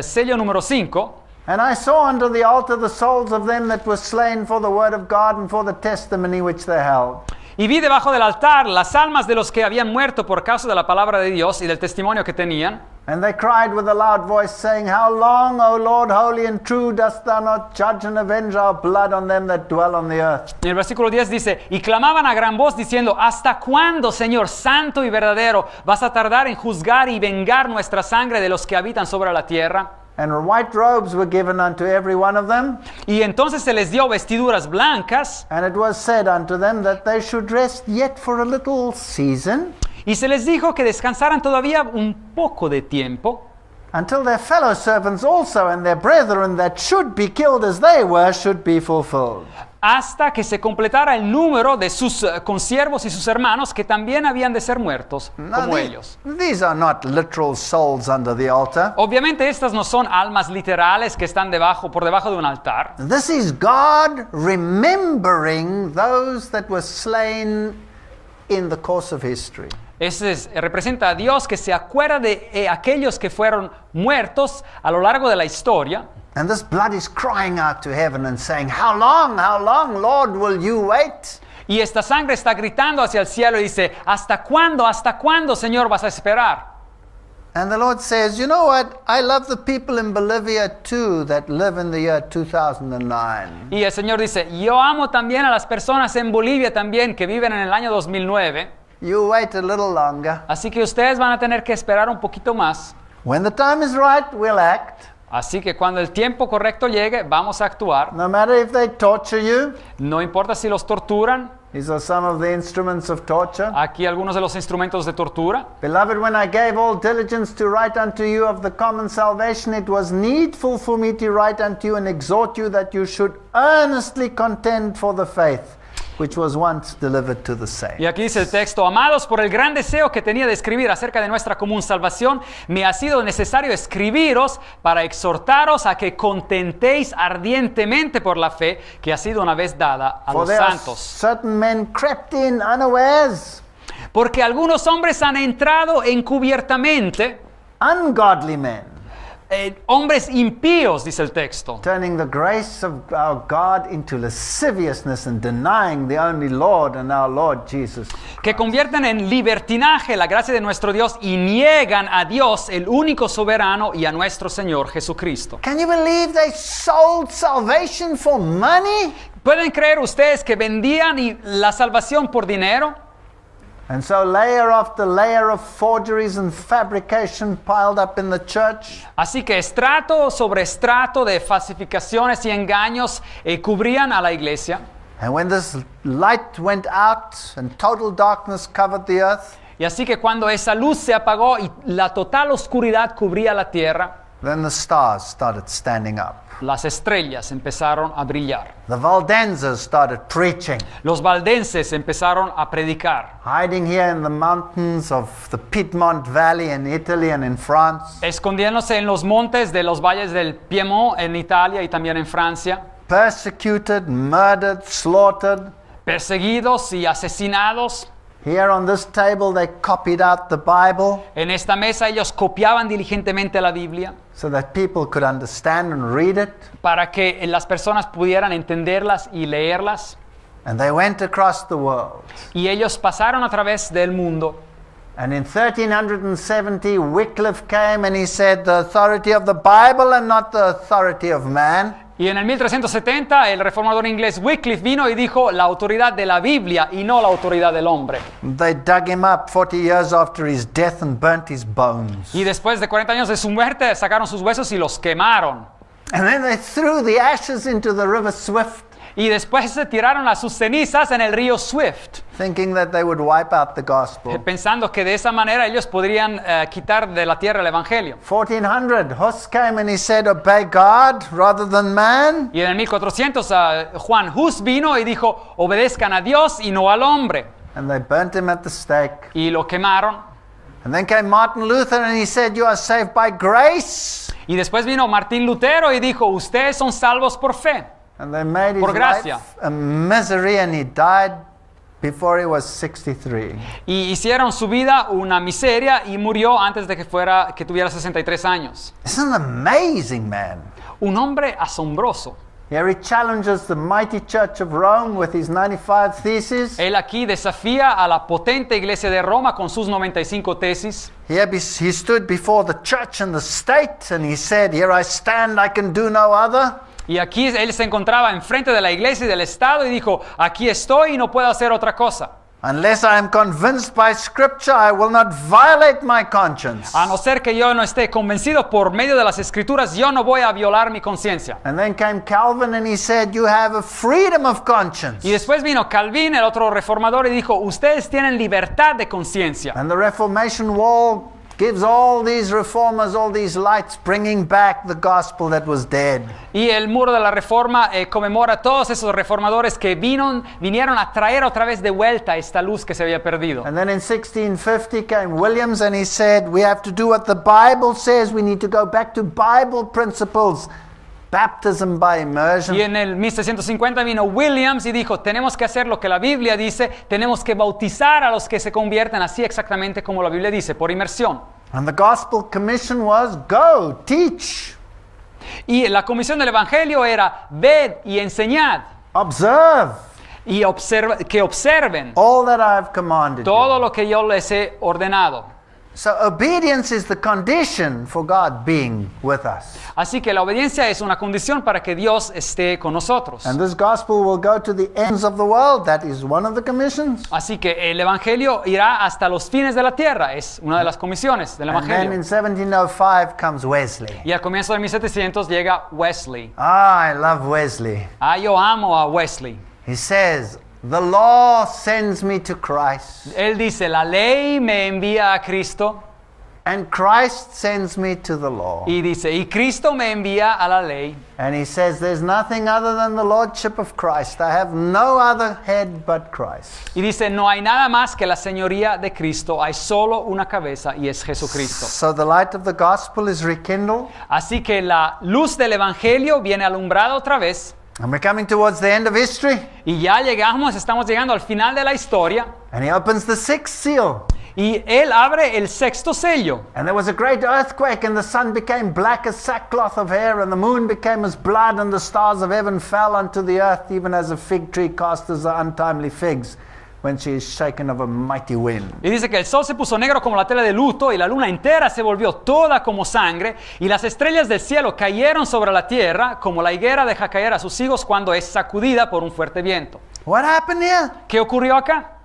sello número 5. And I saw under the altar the souls of them that were slain for the word of God and for the testimony which they held. Y vi debajo del altar las almas de los que habían muerto por causa de la palabra de Dios y del testimonio que tenían. And they cried with a loud voice, saying, "How long, O Lord, holy and true, dost thou not judge and avenge our blood on them that dwell on the earth?" Y el versículo 10 dice, y clamaban a gran voz diciendo, ¿hasta cuándo, Señor santo y verdadero, vas a tardar en juzgar y vengar nuestra sangre de los que habitan sobre la tierra? And white robes were given unto every one of them. Y entonces se les dio vestiduras blancas, And it was said unto them that they should rest yet for a little season, y se les dijo que descansaran todavía un poco de tiempo, until their fellow servants also and their brethren that should be killed as they were should be fulfilled. hasta que se completara el número de sus consiervos y sus hermanos que también habían de ser muertos, como ellos. These are not literal souls under the altar. Obviamente estas no son almas literales que están por debajo de un altar. This is God remembering those that were slain in the course of history. Representa a Dios que se acuerda de aquellos que fueron muertos a lo largo de la historia. And this blood is crying out to heaven and saying, how long, Lord, will you wait? Y esta sangre está gritando hacia el cielo y dice, ¿hasta cuándo, Señor, vas a esperar? And the Lord says, you know what? I love the people in Bolivia too that live in the year 2009. Y el Señor dice, yo amo también a las personas en Bolivia también que viven en el año 2009. You wait a little longer. Así que ustedes van a tener que esperar un poquito más. When the time is right, we'll act. Así que cuando el tiempo correcto llegue, vamos a actuar. No matter if they torture you. No importa si los torturan. These are some of the instruments of torture. Aquí algunos de los instrumentos de tortura. Beloved, when I gave all diligence to write unto you of the common salvation, it was needful for me to write unto you and exhort you that you should earnestly contend for the faith which was once delivered to the saints. Y aquí dice el texto, amados, por el gran deseo que tenía de escribir acerca de nuestra común salvación, me ha sido necesario escribiros para exhortaros a que contentéis ardientemente por la fe que ha sido una vez dada a For los there are santos. certain men crept in unawares, Porque algunos hombres han entrado encubiertamente, ungodly men, hombres impíos, dice el texto, turning the grace of our God into lasciviousness and denying the only Lord and our Lord Jesus. que convierten en libertinaje la gracia de nuestro Dios y niegan a Dios, el único soberano, y a nuestro Señor Jesucristo. Can you believe they sold salvation for money? ¿Pueden creer ustedes que vendían la salvación por dinero? And so layer after layer of forgeries and fabrication piled up in the church. Así que estrato sobre estrato de falsificaciones y engaños cubrían a la iglesia. And when this light went out and total darkness covered the earth, Y así que cuando esa luz se apagó y la total oscuridad cubría la tierra, then the stars started standing up. las estrellas empezaron a brillar. The Valdenzers started preaching, Los valdenses empezaron a predicar, hiding here in the mountains of the Piedmont Valley in Italy and in France, escondiéndose en los montes de los valles del Piemont en Italia y también en Francia, persecuted, murdered, slaughtered. perseguidos y asesinados. Here on this table they copied out the Bible En esta mesa ellos copiaban diligentemente la Biblia so that people could understand and read it. para que las personas pudieran entenderlas y leerlas. And they went across the world. Y ellos pasaron a través del mundo. And in 1370, Wycliffe came and he said, the authority of the Bible and not the authority of man. Y en el 1370 el reformador inglés Wycliffe vino y dijo la autoridad de la Biblia y no la autoridad del hombre. They dug him up 40 years after his death and burnt his bones. Y después de 40 años de su muerte sacaron sus huesos y los quemaron. And then they threw the ashes into the river Swift, Y después se tiraron a sus cenizas en el río Swift, thinking that they would wipe out the gospel. pensando que de esa manera ellos podrían quitar de la tierra el evangelio. 1400, Hus came and he said, obey God rather than man. Y en el 1400 Juan Hus vino y dijo, obedezcan a Dios y no al hombre. And they burnt him at the stake. Y lo quemaron. And then came Martin Luther and he said, you are saved by grace. Y después vino Martín Lutero y dijo, ustedes son salvos por fe. And they made his Por gracia. life a misery and he died before he was 63. Y hicieron su vida una miseria y murió antes de que tuviera 63 años. This is an amazing man. Un hombre asombroso. Here he challenges the mighty Church of Rome with his 95 theses. Él aquí desafía a la potente iglesia de Roma con sus 95 tesis. Here he stood before the church and the state and he said, here I stand, I can do no other. Y aquí él se encontraba enfrente de la iglesia y del Estado y dijo, aquí estoy y no puedo hacer otra cosa. Unless I am convinced by Scripture, I will not violate my conscience. A no ser que yo no esté convencido por medio de las Escrituras, yo no voy a violar mi conciencia. And then came Calvin and he said, you have a freedom of conscience. Y después vino Calvin, el otro reformador, y dijo, ustedes tienen libertad de conciencia. And the Reformation wall gives all these reformers, all these lights, bringing back the gospel that was dead. Y el muro de la reforma conmemora a todos esos reformadores que vinieron a traer otra vez de vuelta esta luz que se había perdido. And then in 1650 came Williams and he said, we have to do what the Bible says. We need to go back to Bible principles. Baptism by immersion. Y en el 1650 vino Williams y dijo, tenemos que hacer lo que la Biblia dice, tenemos que bautizar a los que se convierten así exactamente como la Biblia dice, por inmersión. And the gospel commission was, go, teach, Y la comisión del Evangelio era, ved y enseñad, observe y que observen all that I have commanded you. todo lo que yo les he ordenado. So obedience is the condition for God being with us. Así que la obediencia es una condición para que Dios esté con nosotros. And this gospel will go to the ends of the world. That is one of the commissions. Así que el Evangelio irá hasta los fines de la tierra. Es una de las comisiones del And then Evangelio. in 1705 comes Wesley. Y al comienzo de 1700 llega Wesley. Ah, I love Wesley. Yo amo a Wesley. He says, the law sends me to Christ, Él dice, la ley me envía a Cristo. and Christ sends me to the law. Y dice, y Cristo me envía a la ley. And he says, there's nothing other than the lordship of Christ. I have no other head but Christ. Y dice, no hay nada más que la señoría de Cristo. Hay solo una cabeza y es Jesucristo. So the light of the gospel is rekindled. Así que la luz del Evangelio viene alumbrada otra vez. And we're coming towards the end of history. Y ya estamos llegando al final de la historia. And he opens the sixth seal. Y Él abre el sexto sello. And there was a great earthquake, and the sun became black as sackcloth of hair, and the moon became as blood, and the stars of heaven fell unto the earth, even as a fig tree casteth the untimely figs when she is shaken of a mighty wind. Y dice que el sol se puso negro como la tela de luto, y la luna entera se volvió toda como sangre, y las estrellas del cielo cayeron sobre la tierra, como la higuera deja caer a sus higos cuando es sacudida por un fuerte viento. What happened here? ¿Qué ocurrió acá?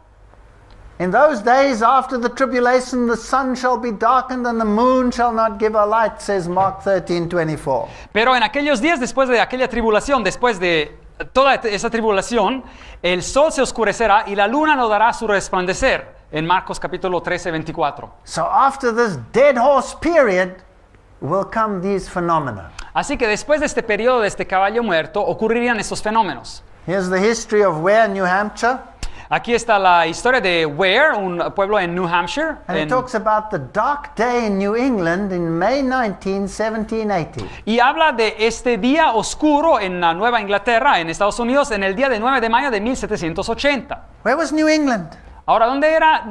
In those days after the tribulation, the sun shall be darkened and the moon shall not give her light, says Mark 13:24. Pero en aquellos días, después de aquella tribulación, después de toda esa tribulación, el sol se oscurecerá y la luna no dará su resplandecer. En Marcos capítulo 13:24. So after this dead horse period will come these phenomena. Así que después de este periodo de este caballo muerto, ocurrirían estos fenómenos. Here's the history of Ware, New Hampshire. Aquí está la historia de Ware, un pueblo en New Hampshire. And it talks about the dark day in New England in May 19, 1780. Y habla de este día oscuro en la Nueva Inglaterra, en Estados Unidos, en el día de 9 de mayo de 1780. Where was New England? Ahora, ¿dónde era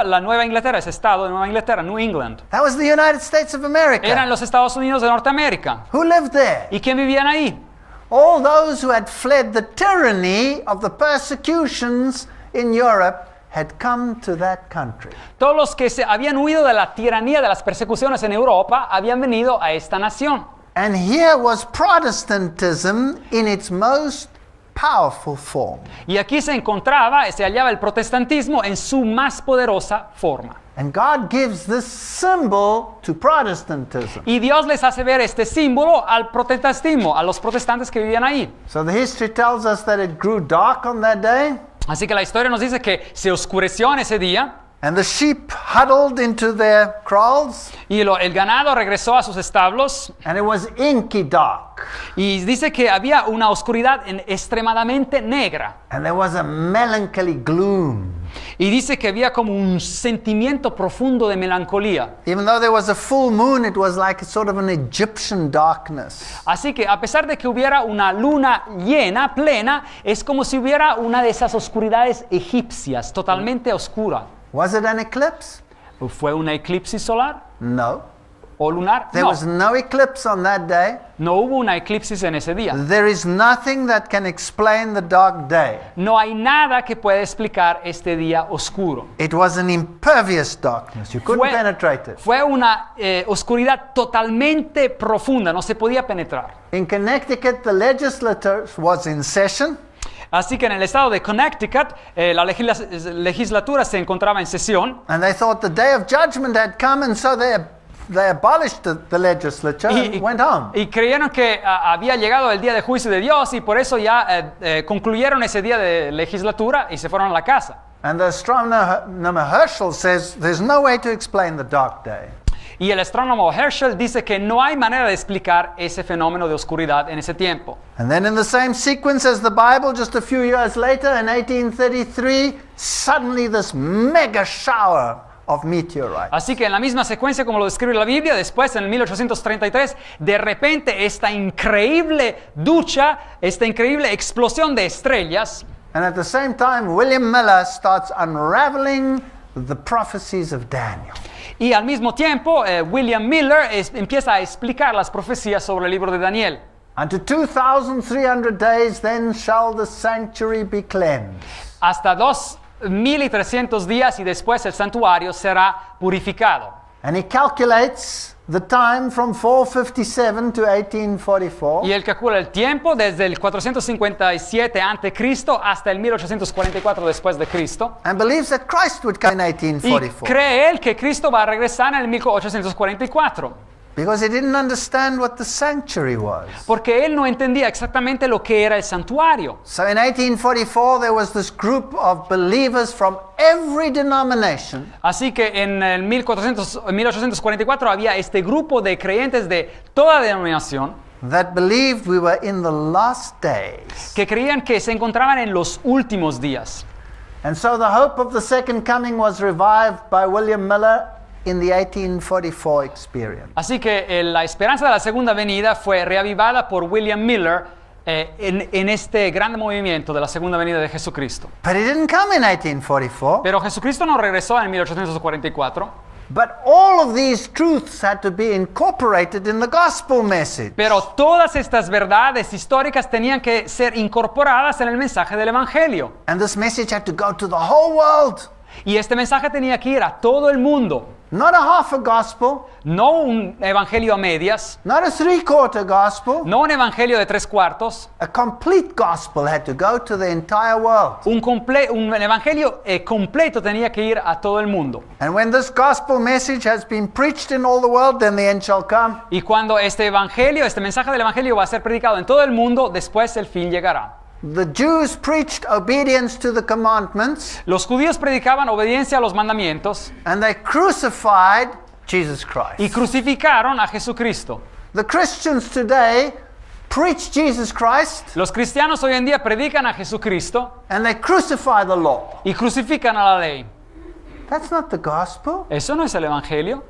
la Nueva Inglaterra, ese estado de Nueva Inglaterra, New England? That was the United States of America. Eran los Estados Unidos de Norteamérica. Who lived there? ¿Y quién vivían ahí? All those who had fled the tyranny of the persecutions in Europe had come to that country. Todos los que se habían huido de la tiranía de las persecuciones en Europa habían venido a esta nación. And here was Protestantism in its most powerful form. Y aquí se hallaba el protestantismo en su más poderosa forma. And God gives this symbol to Protestantism. Y Dios les hace ver este símbolo al protestantismo, a los protestantes que vivían ahí. So the history tells us that it grew dark on that day. Así que la historia nos dice que se oscureció en ese día. And the sheep huddled into their kraals. Y el ganado regresó a sus establos. And it was inky dark. Y dice que había una oscuridad extremadamente negra. And there was a melancholy gloom. Y dice que había como un sentimiento profundo de melancolía. Even though there was a full moon, it was like a sort of an Egyptian darkness. Así que a pesar de que hubiera una luna llena, plena, es como si hubiera una de esas oscuridades egipcias, totalmente oscura. Was it an eclipse? ¿Fue una eclipse solar No. o lunar? There was no eclipse on that day. No hubo una eclipsis en ese día. There is nothing that can explain the dark day. No hay nada que pueda explicar este día oscuro. It was an impervious darkness. You couldn't penetrate it. Fue una oscuridad totalmente profunda, no se podía penetrar. In Connecticut, the legislature was in session. Así que en el estado de Connecticut, la legislatura se encontraba en sesión. And they thought the day of judgment had come, and so they abolished the legislature and went home. Y creyeron que había llegado el día de juicio de Dios y por eso ya concluyeron ese día de legislatura y se fueron a la casa. And the astronomer Herschel says there's no way to explain the dark day. Y el astrónomo Herschel dice que no hay manera de explicar ese fenómeno de oscuridad en ese tiempo. And then in the same sequence as the Bible, just a few years later, in 1833, suddenly this mega shower of meteorites. Así que en la misma secuencia como lo describe la Biblia, después en el 1833, de repente esta increíble esta increíble explosión de estrellas. And at the same time, William Miller starts unraveling the prophecies of Daniel. Y al mismo tiempo, William Miller empieza a explicar las profecías sobre el libro de Daniel. Unto 2,300 days, then shall the sanctuary be cleansed. Hasta 2,300 días y después el santuario será purificado. And he calculates the time from 457 to 1844. Y él calcula el tiempo desde el 457 a.C. hasta el 1844 después de Cristo. And believes that Christ would come in Y 1844. cree él que Cristo va a regresar en el 1844. Because he didn't understand what the sanctuary was. Porque él no entendía exactamente lo que era el santuario. So in 1844 there was this group of believers from every denomination Así que en el 1844 había este grupo de creyentes de toda denominación that believed we were in the last days. que creían que se encontraban en los últimos días. And so the hope of the second coming was revived by William Miller in the 1844 experience. Así que la esperanza de la segunda venida fue reavivada por William Miller en este gran movimiento de la segunda venida de Jesucristo. But he didn't come in 1844. Pero Jesucristo no regresó en 1844, But all of these truths had to be incorporated in the gospel message. pero todas estas verdades históricas tenían que ser incorporadas en el mensaje del Evangelio. And this message had to go to the whole world. Y este mensaje tenía que ir a todo el mundo, Not a half a gospel, no un evangelio a medias, not a three-quarter gospel. no un evangelio de 3/4, A complete gospel had to go to the entire world. un evangelio completo tenía que ir a todo el mundo. And when this gospel message has been preached in all the world, then the end shall come. Y cuando este mensaje del evangelio va a ser predicado en todo el mundo, después el fin llegará. The Jews preached obedience to the commandments, Los judíos predicaban obediencia a los mandamientos and they crucified Jesus Christ. y crucificaron a Jesucristo. The Christians today preach Jesus Christ, Los cristianos hoy en día predican a Jesucristo and they crucify the law. y crucifican a la ley. That's not the gospel. Eso no es el evangelio.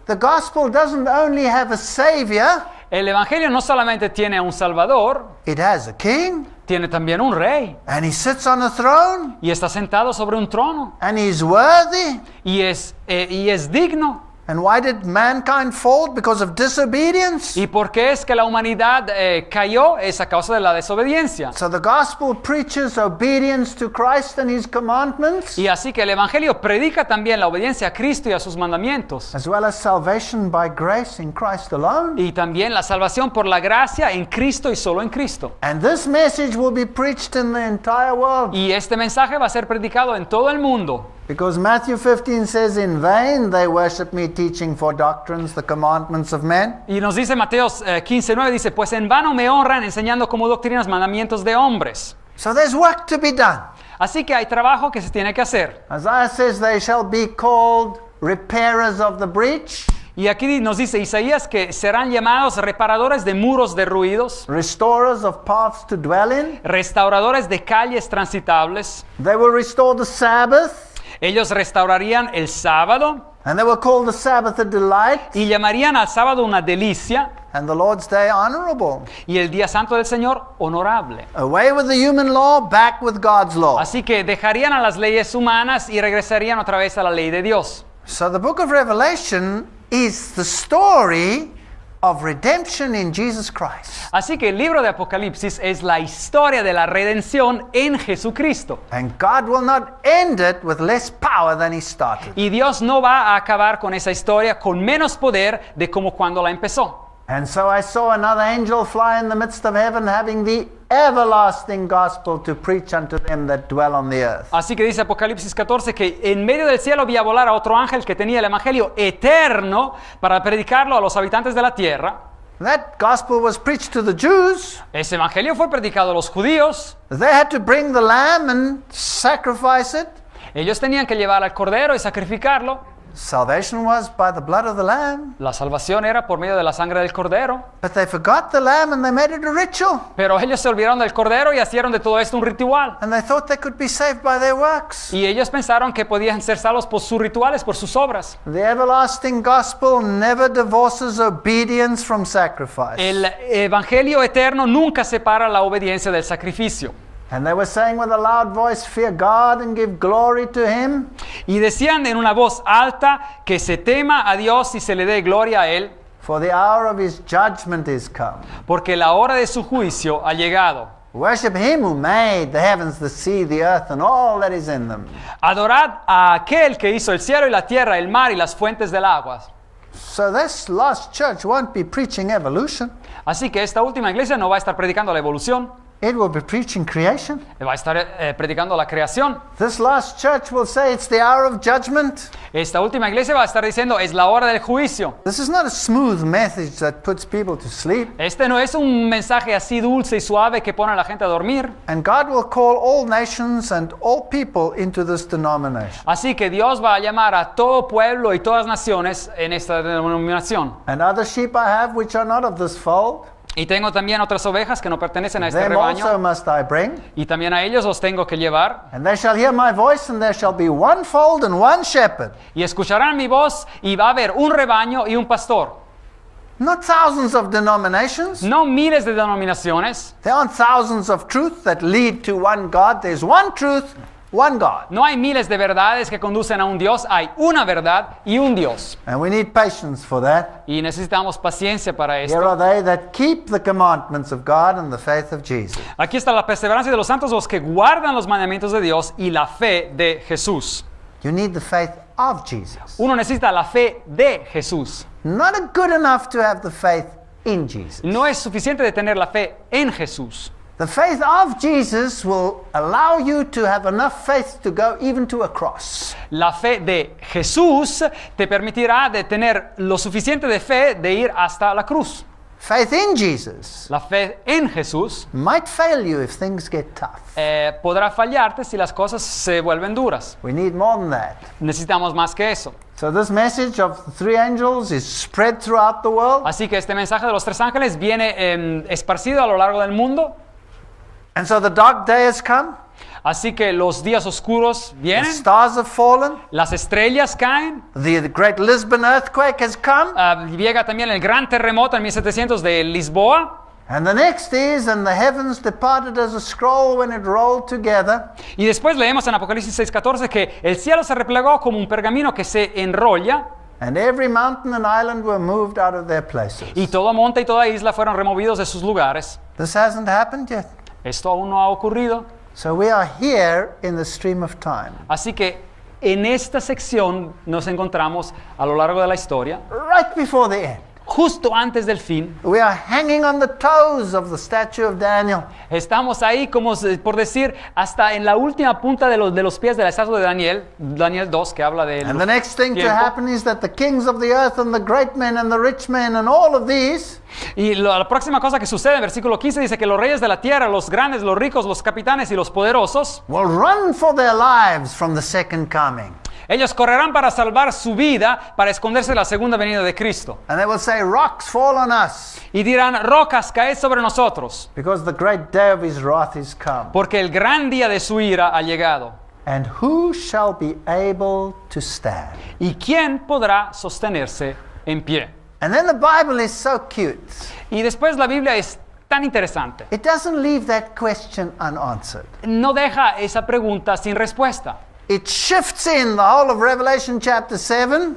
The gospel doesn't only have a savior, El evangelio no solamente tiene a un salvador, it has a king, tiene también un rey and he sits on a throne, y está sentado sobre un trono and he's worthy. y es digno. And why did mankind fall? Because of disobedience. ¿Y por qué es que la humanidad cayó? Es a causa de la desobediencia. So the gospel preaches obedience to Christ and his commandments, Y así que el evangelio predica también la obediencia a Cristo y a sus mandamientos. as well as salvation by grace in Christ alone. Y también la salvación por la gracia en Cristo y solo en Cristo. And this message will be preached in the entire world. Y este mensaje va a ser predicado en todo el mundo. Because Matthew 15 says, in vain they worship me, teaching for doctrines the commandments of men. Y nos dice Mateo 15:9, dice, pues en vano me honran enseñando como doctrinas mandamientos de hombres. So there's work to be done. Así que hay trabajo que se tiene que hacer. Isaiah says they shall be called repairers of the breach, Y aquí nos dice Isaías que serán llamados reparadores de muros derruidos, restorers of paths to dwell in. restauradores de calles transitables. They will restore the Sabbath, Ellos restaurarían el sábado and they will call the Sabbath a delight, y llamarían al sábado una delicia and the Lord's day honorable. y el día santo del Señor honorable. Away with the human law, back with God's law. Así que dejarían a las leyes humanas y regresarían otra vez a la ley de Dios. So the book of Revelation is the story of redemption in Jesus Christ. Así que el libro de Apocalipsis es la historia de la redención en Jesucristo. And God will not end it with less power than he started. Y Dios no va a acabar con esa historia con menos poder de como cuando la empezó. And so I saw another angel fly in the midst of heaven, having the everlasting gospel to preach unto them that dwell on the earth. Así que dice Apocalipsis 14 que en medio del cielo vi a volar a otro ángel que tenía el evangelio eterno para predicarlo a los habitantes de la tierra. That gospel was preached to the Jews. Ese evangelio fue predicado a los judíos. They had to bring the lamb and sacrifice it. Ellos tenían que llevar al cordero y sacrificarlo. Salvation was by the blood of the lamb. La salvación era por medio de la sangre del cordero. But they forgot the lamb and they made it a ritual. Pero ellos se olvidaron del cordero y hicieron de todo esto un ritual. And they thought they could be saved by their works. Y ellos pensaron que podían ser salvos por sus rituales, por sus obras. The everlasting gospel never divorces obedience from sacrifice. El evangelio eterno nunca separa la obediencia del sacrificio. And they were saying with a loud voice, fear God and give glory to him. Y decían en una voz alta que se tema a Dios y se le dé gloria a Él, For the hour of his judgment is come. porque la hora de su juicio ha llegado. Worship him who made the heavens, the sea, the earth, and all that is in them. Adorad a aquel que hizo el cielo y la tierra, el mar y las fuentes del agua. So this last church won't be preaching evolution. Así que esta última iglesia no va a estar predicando la evolución, It will be preaching creation. va a estar predicando la creación. This last church will say it's the hour of judgment. Esta última iglesia va a estar diciendo es la hora del juicio. This is not a smooth message that puts people to sleep. Este no es un mensaje así dulce y suave que pone a la gente a dormir. And God will call all nations and all people into this denomination. Así que Dios va a llamar a todo pueblo y todas naciones en esta denominación. And other sheep I have which are not of this fold, Y tengo también otras ovejas que no pertenecen a este them also rebaño. must I bring. Y también a ellos los tengo que llevar. And they shall hear my voice, and there shall be one fold and one shepherd. Y escucharán mi voz y va a haber un rebaño y un pastor. Not thousands of denominations. No miles de denominaciones. There aren't thousands of truths that lead to one God. There's one truth, one God. No hay miles de verdades que conducen a un Dios. Hay una verdad y un Dios. And we need patience for that. Y necesitamos paciencia para Here esto. are they that keep the commandments of God and the faith of Jesus. Aquí está la perseverancia de los santos, los que guardan los mandamientos de Dios y la fe de Jesús. You need the faith of Jesus. Uno necesita la fe de Jesús. Not good enough to have the faith in Jesus. No es suficiente de tener la fe en Jesús. The faith of Jesus will allow you to have enough faith to go even to a cross. La fe de Jesús te permitirá de tener lo suficiente de fe de ir hasta la cruz. Faith in Jesus La fe en Jesús might fail you if things get tough. podrá fallarte si las cosas se vuelven duras. We need more than that. Necesitamos más que eso. So this message of the three angels is spread throughout the world. Así que este mensaje de los tres ángeles viene esparcido a lo largo del mundo. And so the dark day has come. Así que los días oscuros The vienen, stars have fallen. las estrellas caen, The great Lisbon earthquake has come. llega también el gran terremoto en 1700 de Lisboa. And the next is, and the heavens departed as a scroll when it rolled together. Y después leemos en Apocalipsis 6:14 que el cielo se replegó como un pergamino que se enrolla And every mountain and island were moved out of their places. y todo monte y toda isla fueron removidos de sus lugares. This hasn't happened yet. Esto aún no ha ocurrido. So we are here in the stream of time. Así que en esta sección nos encontramos a lo largo de la historia, Right before the end. justo antes del fin. We are hanging on the toes of the statue of Daniel. Estamos ahí, como por decir, hasta en la última punta de los pies de la estatua de Daniel, Daniel 2, que habla de And the next thing to tiempo. happen is that the kings of the earth and the great men and the rich men and all of these Y la próxima cosa que sucede en versículo 15 dice que los reyes de la tierra, los grandes, los ricos, los capitanes y los poderosos, will run for their lives from the second coming. ellos correrán para salvar su vida, para esconderse de la segunda venida de Cristo. And they will say, rocks fall on us, Y dirán, rocas, caed sobre nosotros, because the great day of his wrath is come. porque el gran día de su ira ha llegado. And who shall be able to stand? ¿Y quién podrá sostenerse en pie? And then the Bible is so cute. Y después la Biblia es tan interesante. It doesn't leave that question unanswered. No deja esa pregunta sin respuesta. It shifts in the whole of Revelation chapter 7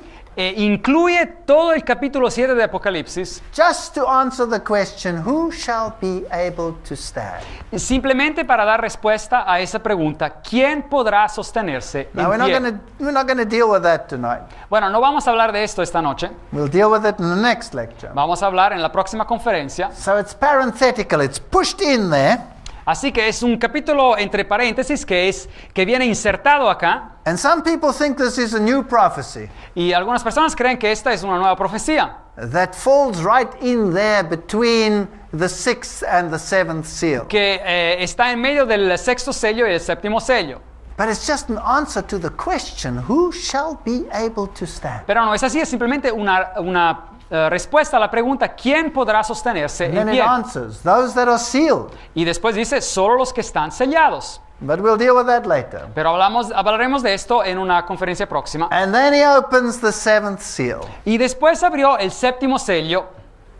Incluye todo el capítulo 7 de Apocalipsis just to answer the question, who shall be able to stand? simplemente para dar respuesta a esa pregunta, ¿quién podrá sostenerse Now, en pie? we're not going to deal with that tonight. Bueno, no vamos a hablar de esto esta noche. We'll deal with it in the next lecture. Vamos a hablar en la próxima conferencia. So it's parenthetical. It's pushed in there. Así que es un capítulo entre paréntesis que viene insertado acá. And some people think this is a new prophecy Y algunas personas creen que esta es una nueva profecía that falls right in there between the sixth and the seventh seal. que está en medio del sexto sello y el séptimo sello. But it's just an answer to the question, who shall be able to stand? Pero no es así, es simplemente una respuesta a la pregunta, ¿quién podrá sostenerse And en then it pie? answers, those that are sealed. Y después dice, solo los que están sellados. But we'll deal with that later. Pero hablaremos de esto en una conferencia próxima. And then he opens the seventh seal. Y después abrió el séptimo sello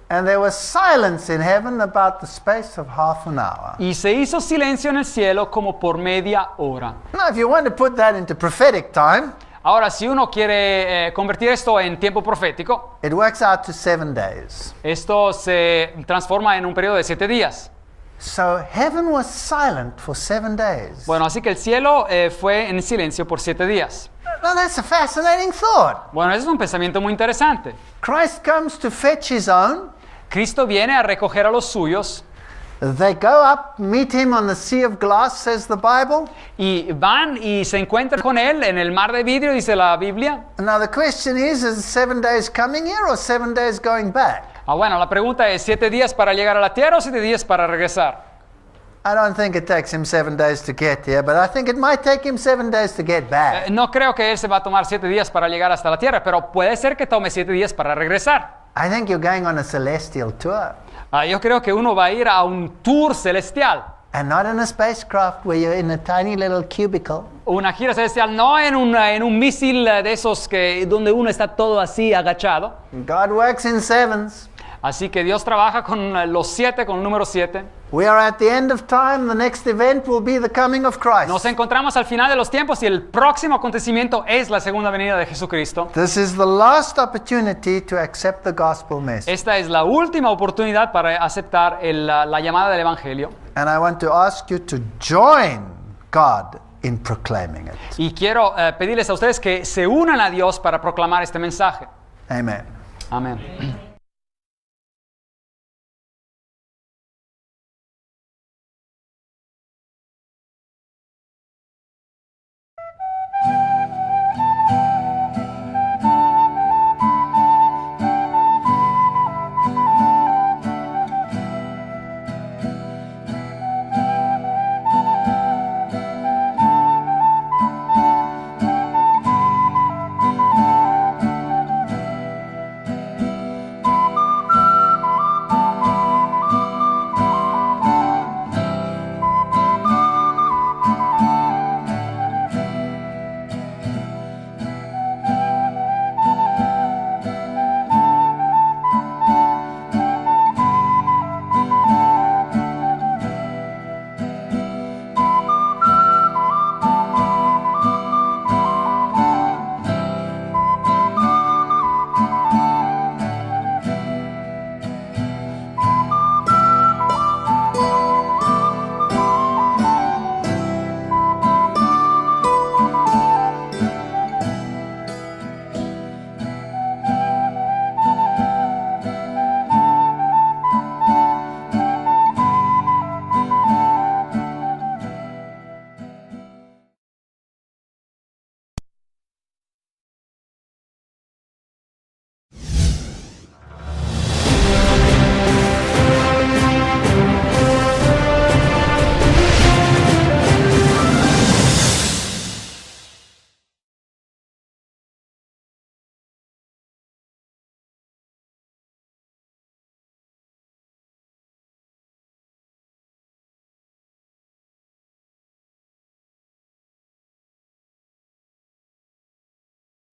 And there was silence in heaven about the space of half an hour. y se hizo silencio en el cielo como por media hora. Now, if you want to put that into prophetic time, Ahora, si uno quiere convertir esto en tiempo profético, it works out to 7 days. esto se transforma en un periodo de 7 días. So heaven was silent for 7 days. Bueno, así que el cielo fue en silencio por 7 días. Well, that's a fascinating thought. Bueno, eso es un pensamiento muy interesante. Christ comes to fetch his own. Cristo viene a recoger a los suyos They go up, meet him on the sea of glass, says the Bible. y van y se encuentran con él en el mar de vidrio, dice la Biblia. Now the question is 7 days coming here or 7 days going back? Bueno, la pregunta es, ¿7 días para llegar a la tierra o 7 días para regresar? I don't think it takes him 7 days to get here, but I think it might take him 7 days to get back. No creo que él se va a tomar 7 días para llegar hasta la tierra, pero puede ser que tome 7 días para regresar. I think you're going on a celestial tour. Yo creo que uno va a ir a un tour celestial. And not in a spacecraft where you're in a tiny little cubicle. Una gira celestial, no en un misil de esos donde uno está todo así agachado. God works in sevens. Así que Dios trabaja con los 7, con el número 7. We are at the end of time. The next event will be the coming of Christ. Nos encontramos al final de los tiempos y el próximo acontecimiento es la segunda venida de Jesucristo. This is the last opportunity to accept the gospel message. Esta es la última oportunidad para aceptar la llamada del Evangelio. And I want to ask you to join God in proclaiming it. Y quiero pedirles a ustedes que se unan a Dios para proclamar este mensaje. Amen. Amén.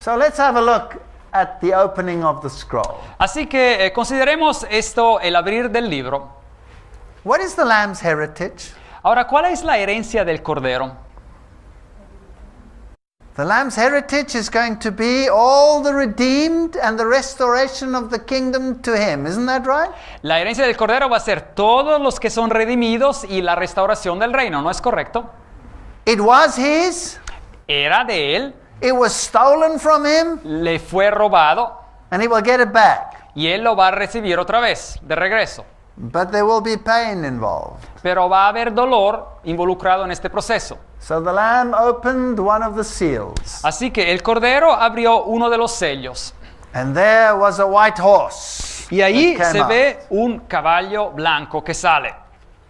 So let's have a look at the opening of the scroll. Así que consideremos esto, el abrir del libro. What is the Lamb's heritage? Ahora, ¿cuál es la herencia del Cordero? The Lamb's heritage is going to be all the redeemed and the restoration of the kingdom to him. Isn't that right? La herencia del Cordero va a ser todos los que son redimidos y la restauración del reino, ¿no es correcto? It was his. Era de él, It was stolen from him, le fue robado and he will get it back. y él lo va a recibir otra vez, de regreso. But there will be pain involved. Pero va a haber dolor involucrado en este proceso. So the Lamb opened one of the seals, Así que el Cordero abrió uno de los sellos. and there was a white horse. Y ahí that came se out. ve un caballo blanco que sale.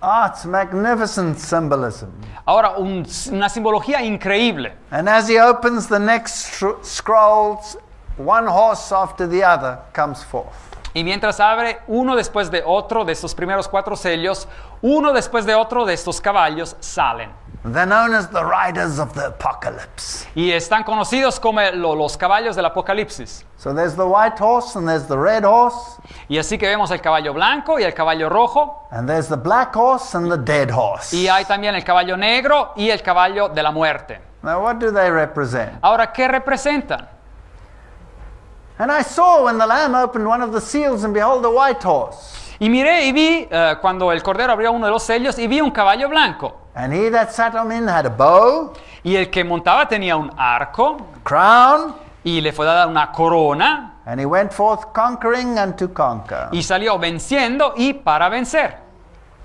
Ah, it's magnificent symbolism. Ahora, una simbología increíble. And as he opens the next scrolls, one horse after the other comes forth. Y mientras abre uno después de otro de estos primeros 4 sellos, uno después de otro de estos caballos salen. They're known as the riders of the apocalypse. Y están conocidos como los caballos del Apocalipsis. So there's the white horse and there's the red horse, Y así que vemos el caballo blanco y el caballo rojo. and there's the black horse and the dead horse. Y hay también el caballo negro y el caballo de la muerte. Now what do they represent? Ahora, ¿qué representan? And I saw when the Lamb opened one of the seals, and behold, a white horse. Y miré y vi cuando el Cordero abrió uno de los sellos y vi un caballo blanco. And he that sat on him had a bow, Y el que montaba tenía un arco crown, y le fue dada una corona and he went forth conquering and to conquer. y salió venciendo y para vencer.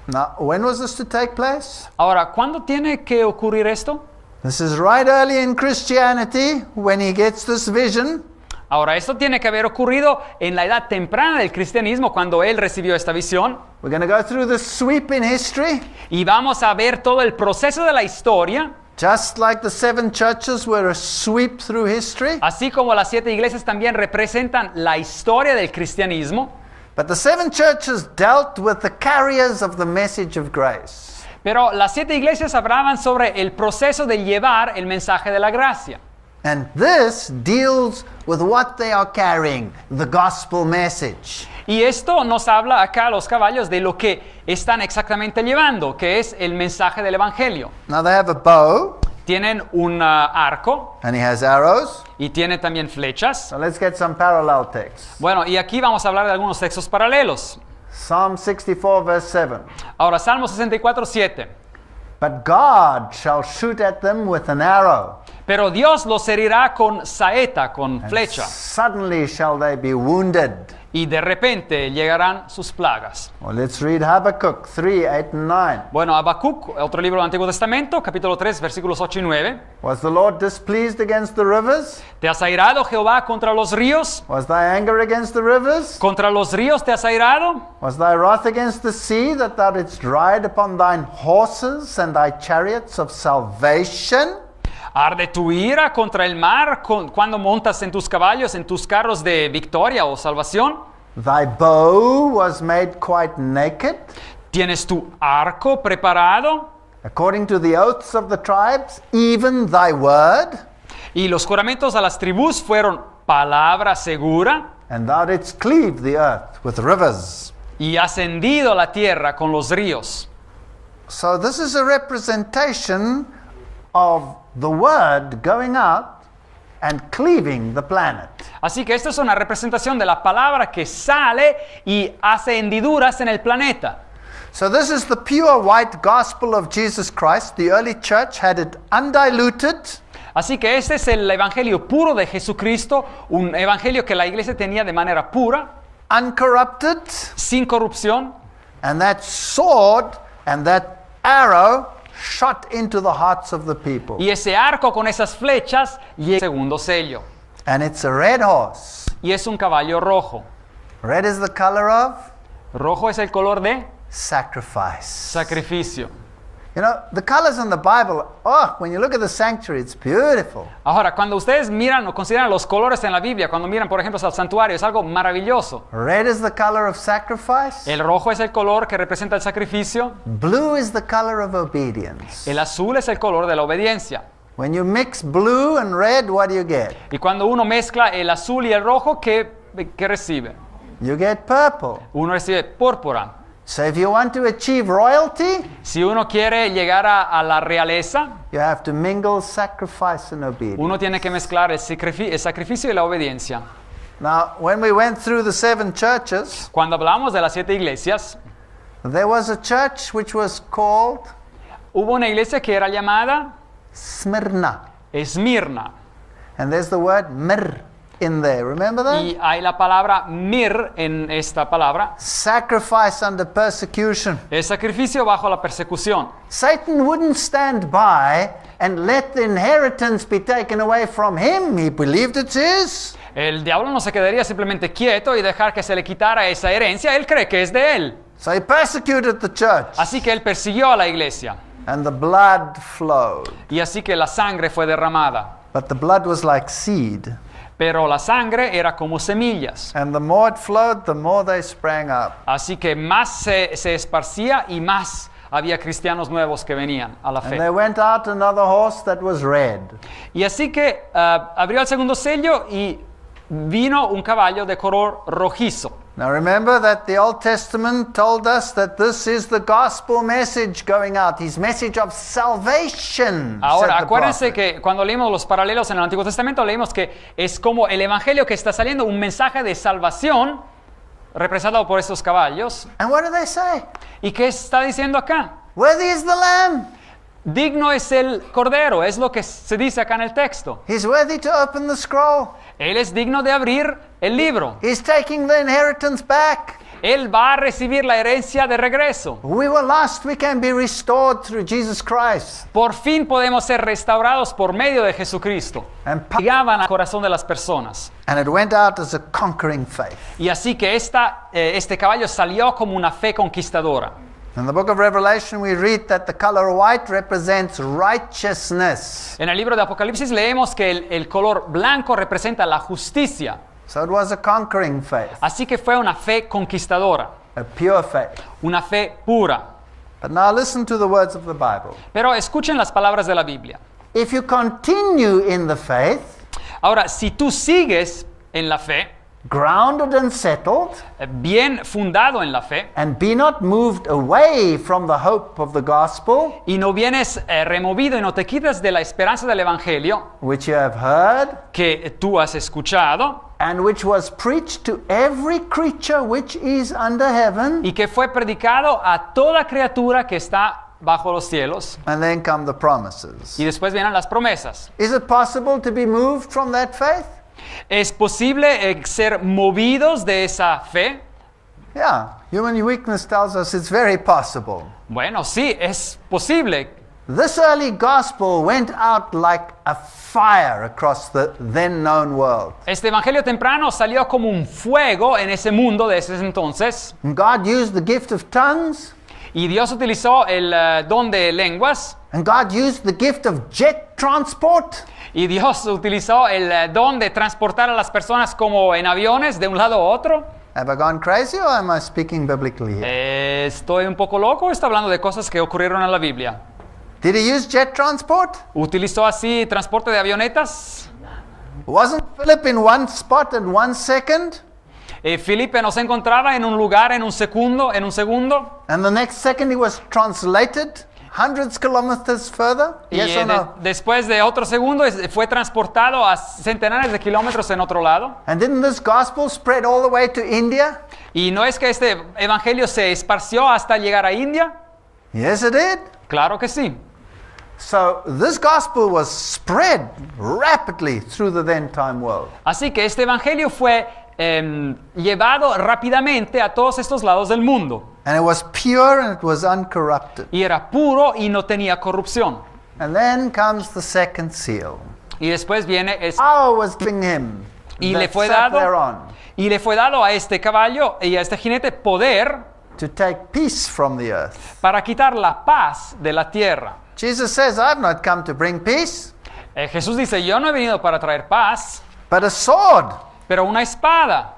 Now, when was this to take place? Ahora, ¿cuándo tiene que ocurrir esto? This is right early in Christianity when he gets this vision. Ahora, esto tiene que haber ocurrido en la edad temprana del cristianismo cuando él recibió esta visión. We're going to go through this sweep in history. Y vamos a ver todo el proceso de la historia, Just like the 7 churches were a sweep through history. así como las 7 iglesias también representan la historia del cristianismo. But the 7 churches dealt with the carriers of the message of grace. Pero las 7 iglesias hablaban sobre el proceso de llevar el mensaje de la gracia. And this deals with what they are carrying, the gospel message. Y esto nos habla acá los caballos de lo que están exactamente llevando, que es el mensaje del evangelio. Now they have a bow, Tienen un arco and he has arrows. y tiene también flechas. So let's get some parallel texts. Bueno, y aquí vamos a hablar de algunos textos paralelos. Psalm 64, verse 7. Ahora, Salmo 64, 7. But God shall shoot at them with an arrow. Pero Dios los herirá con saeta, con flecha, Suddenly shall they be wounded. y de repente llegarán sus plagas. Well, let's read Habakkuk 3, 8 and 9. Bueno, Habacuc, otro libro del Antiguo Testamento, capítulo 3, versículos 8 y 9. Was the Lord displeased against the rivers? ¿Te has airado, Jehová, contra los ríos? Was thy anger against the rivers? ¿Contra los ríos te has airado? Was thy wrath against the sea, that thou didst ride upon thine horses and thy chariots of salvation? ¿Arde tu ira contra el mar cuando montas en tus caballos, en tus carros de victoria o salvación? Thy bow was made quite naked, ¿Tienes tu arco preparado? according to the oaths of the tribes, even thy word, Y los juramentos a las tribus fueron palabra segura, and thou didst cleave the earth with rivers. y has hendido la tierra con los ríos. So this is a representation of the word going out and cleaving the planet. Así que esta es una representación de la palabra que sale y hace hendiduras en el planeta. So this is the pure white gospel of Jesus Christ. The early church had it undiluted, Así que este es el evangelio puro de Jesucristo, un evangelio que la iglesia tenía de manera pura, uncorrupted, sin corrupción, and that sword and that arrow shot into the hearts of the people. y ese arco con esas flechas y el segundo sello. And it's a red horse. Y es un caballo rojo. Red is the color of Rojo es el color de sacrifice. sacrificio. You know, the colors in the Bible, oh, when you look at the sanctuary, it's beautiful. Ahora, cuando ustedes miran o consideran los colores en la Biblia, cuando miran, por ejemplo, al santuario, es algo maravilloso. Red is the color of sacrifice. El rojo es el color que representa el sacrificio. Blue is the color of obedience. El azul es el color de la obediencia. When you mix blue and red, what do you get? Y cuando uno mezcla el azul y el rojo, ¿qué recibe? You get purple. Uno recibe púrpura. So if you want to achieve royalty, Si uno quiere llegar a la realeza, you have to mingle sacrifice and obedience. uno tiene que mezclar el sacrificio y la obediencia. Now, when we went through the 7 churches, Cuando hablamos de las 7 iglesias, there was a church which was called hubo una iglesia que era llamada Smyrna. Esmirna. And there's the word mir in there. Remember that? Y hay la palabra mir en esta palabra. Sacrifice under persecution. El sacrificio bajo la persecución. Satan wouldn't stand by and let the inheritance be taken away from him. He believed it's his. El diablo no se quedaría simplemente quieto y dejar que se le quitara esa herencia. Él cree que es de él. So he persecuted the church. Así que él persiguió a la iglesia. And the blood flowed. Y así que la sangre fue derramada. But the blood was like seed. Pero la sangre era como semillas. And the more it flowed, the more they sprang up. Así que más se esparcía y más había cristianos nuevos que venían a la And fe. there went out another horse that was red. Y así que abrió el segundo sello y vino un caballo de color rojizo. Now remember that the Old Testament told us that this is the gospel message going out, his message of salvation. Ahora, said the acuérdense prophet. que cuando leímos los paralelos en el Antiguo Testamento, leímos que es como el evangelio que está saliendo, un mensaje de salvación representado por estos caballos. And what do they say? ¿Y qué está diciendo acá? Worthy is the Lamb. digno es el Cordero, es lo que se dice acá en el texto. He's worthy to open the scroll. Él es digno de abrir el libro. He's taking the inheritance back. Él va a recibir la herencia de regreso. We were lost, we can be restored through Jesus Christ. Por fin podemos ser restaurados por medio de Jesucristo. Llegaban al corazón de las personas. And it went out as a conquering faith. Y así que este caballo salió como una fe conquistadora. In the book of Revelation we read that the color white represents righteousness. En el libro de Apocalipsis leemos que el color blanco representa la justicia. So it was a conquering faith, Así que fue una fe conquistadora, a pure faith. una fe pura. But now listen to the words of the Bible. Pero escuchen las palabras de la Biblia. If you continue in the faith, Ahora, si tú sigues en la fe, grounded and settled, bien fundado en la fe, and be not moved away from the hope of the gospel, y no vienes removido y no te quitas de la esperanza del Evangelio which you have heard, que tú has escuchado and which was preached to every creature which is under heaven, y que fue predicado a toda criatura que está bajo los cielos. and then come the promises. Y después vienen las promesas. Is it possible to be moved from that faith? ¿Es posible ser movidos de esa fe? Yeah, human weakness tells us it's very possible. Bueno, sí, es posible. This early gospel went out like a fire across the then known world. Este evangelio temprano salió como un fuego en ese mundo de ese entonces. And God used the gift of tongues, Y Dios utilizó el don de lenguas. and God used the gift of jet transport. Y Dios utilizó el don de transportar a las personas como en aviones de un lado a otro. Have I gone crazy or am I speaking biblically here? ¿Estoy un poco loco o está hablando de cosas que ocurrieron en la Biblia? Did he use jet transport? ¿Utilizó así transporte de avionetas? Wasn't Philip in one spot in 1 second? Felipe no se encontraba en un lugar en un segundo, And the next second he was translated hundreds kilometers further? y Yes or no? después de otro segundo fue transportado a centenares de kilómetros en otro lado. And didn't this gospel spread all the way to India? ¿Y no es que este evangelio se esparció hasta llegar a India? Yes, it did. Claro que sí. So this gospel was spread rapidly through the then time world. Así que este evangelio fue llevado rápidamente a todos estos lados del mundo. And it was pure and it was uncorrupted. Y era puro y no tenía corrupción. And then comes the second seal. Y después viene Power was given him. y that le fue sat dado thereon a este caballo y a este jinete poder to take peace from the earth. para quitar la paz de la tierra. Jesus says, I've not come to bring peace, Jesús dice, yo no he venido para traer paz, but a sword. pero una espada.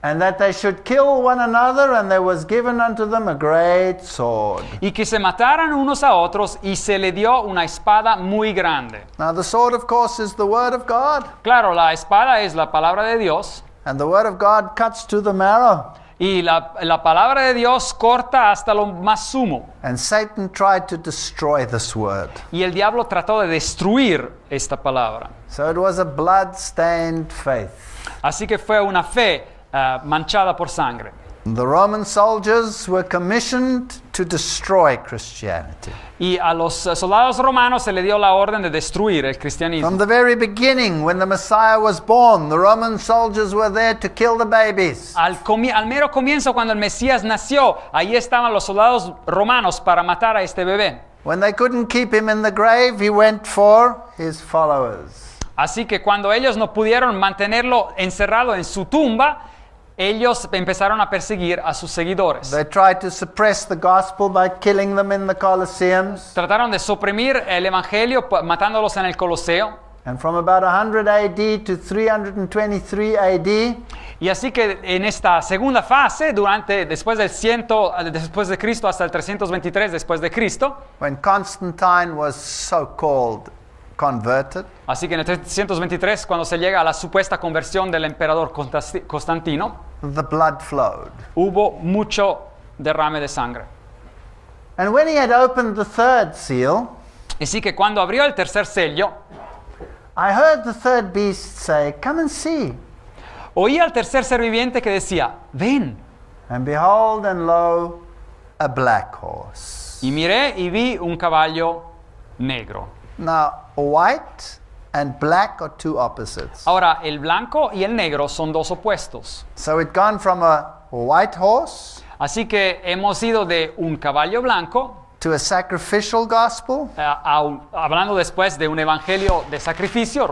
And that they should kill one another, and there was given unto them a great sword. Y que se mataran unos a otros y se le dio una espada muy grande. Now the sword, of course, is the word of God. Claro, la espada es la palabra de Dios. And the word of God cuts to the marrow. Y la palabra de Dios corta hasta lo más sumo. And Satan tried to destroy this word. Y el diablo trató de destruir esta palabra. So it was a blood-stained faith. Así que fue una fe manchada por sangre. The Roman soldiers were commissioned to destroy Christianity. Y a los soldados romanos se le dio la orden de destruir el cristianismo. From the very beginning, when the Messiah was born, the Roman soldiers were there to kill the babies. Al mero comienzo, cuando el Mesías nació, ahí estaban los soldados romanos para matar a este bebé. When they couldn't keep him in the grave, he went for his followers. Así que cuando ellos no pudieron mantenerlo encerrado en su tumba, ellos empezaron a perseguir a sus seguidores. They tried to suppress the gospel by killing them in the Colosseums. Trataron de suprimir el evangelio matándolos en el Coloseo. And from about 100 AD to 323 AD, Y así que en esta segunda fase, después de Cristo hasta el 323 después de Cristo, when Constantine was so-called converted, así que en el 323, cuando se llega a la supuesta conversión del emperador Constantino, the blood flowed. hubo mucho derrame de sangre. And when he had opened the third seal, Así que cuando abrió el tercer sello, I heard the third beast say, "Come and see." oí al tercer ser viviente que decía, ven. And behold, and lo, a black horse. Y miré y vi un caballo negro. Now, white and black are two opposites. Ahora, el blanco y el negro son dos opuestos. So we'd gone from a white horse Así que hemos ido de un caballo blanco, to a sacrificial gospel, hablando después de un evangelio de sacrificio,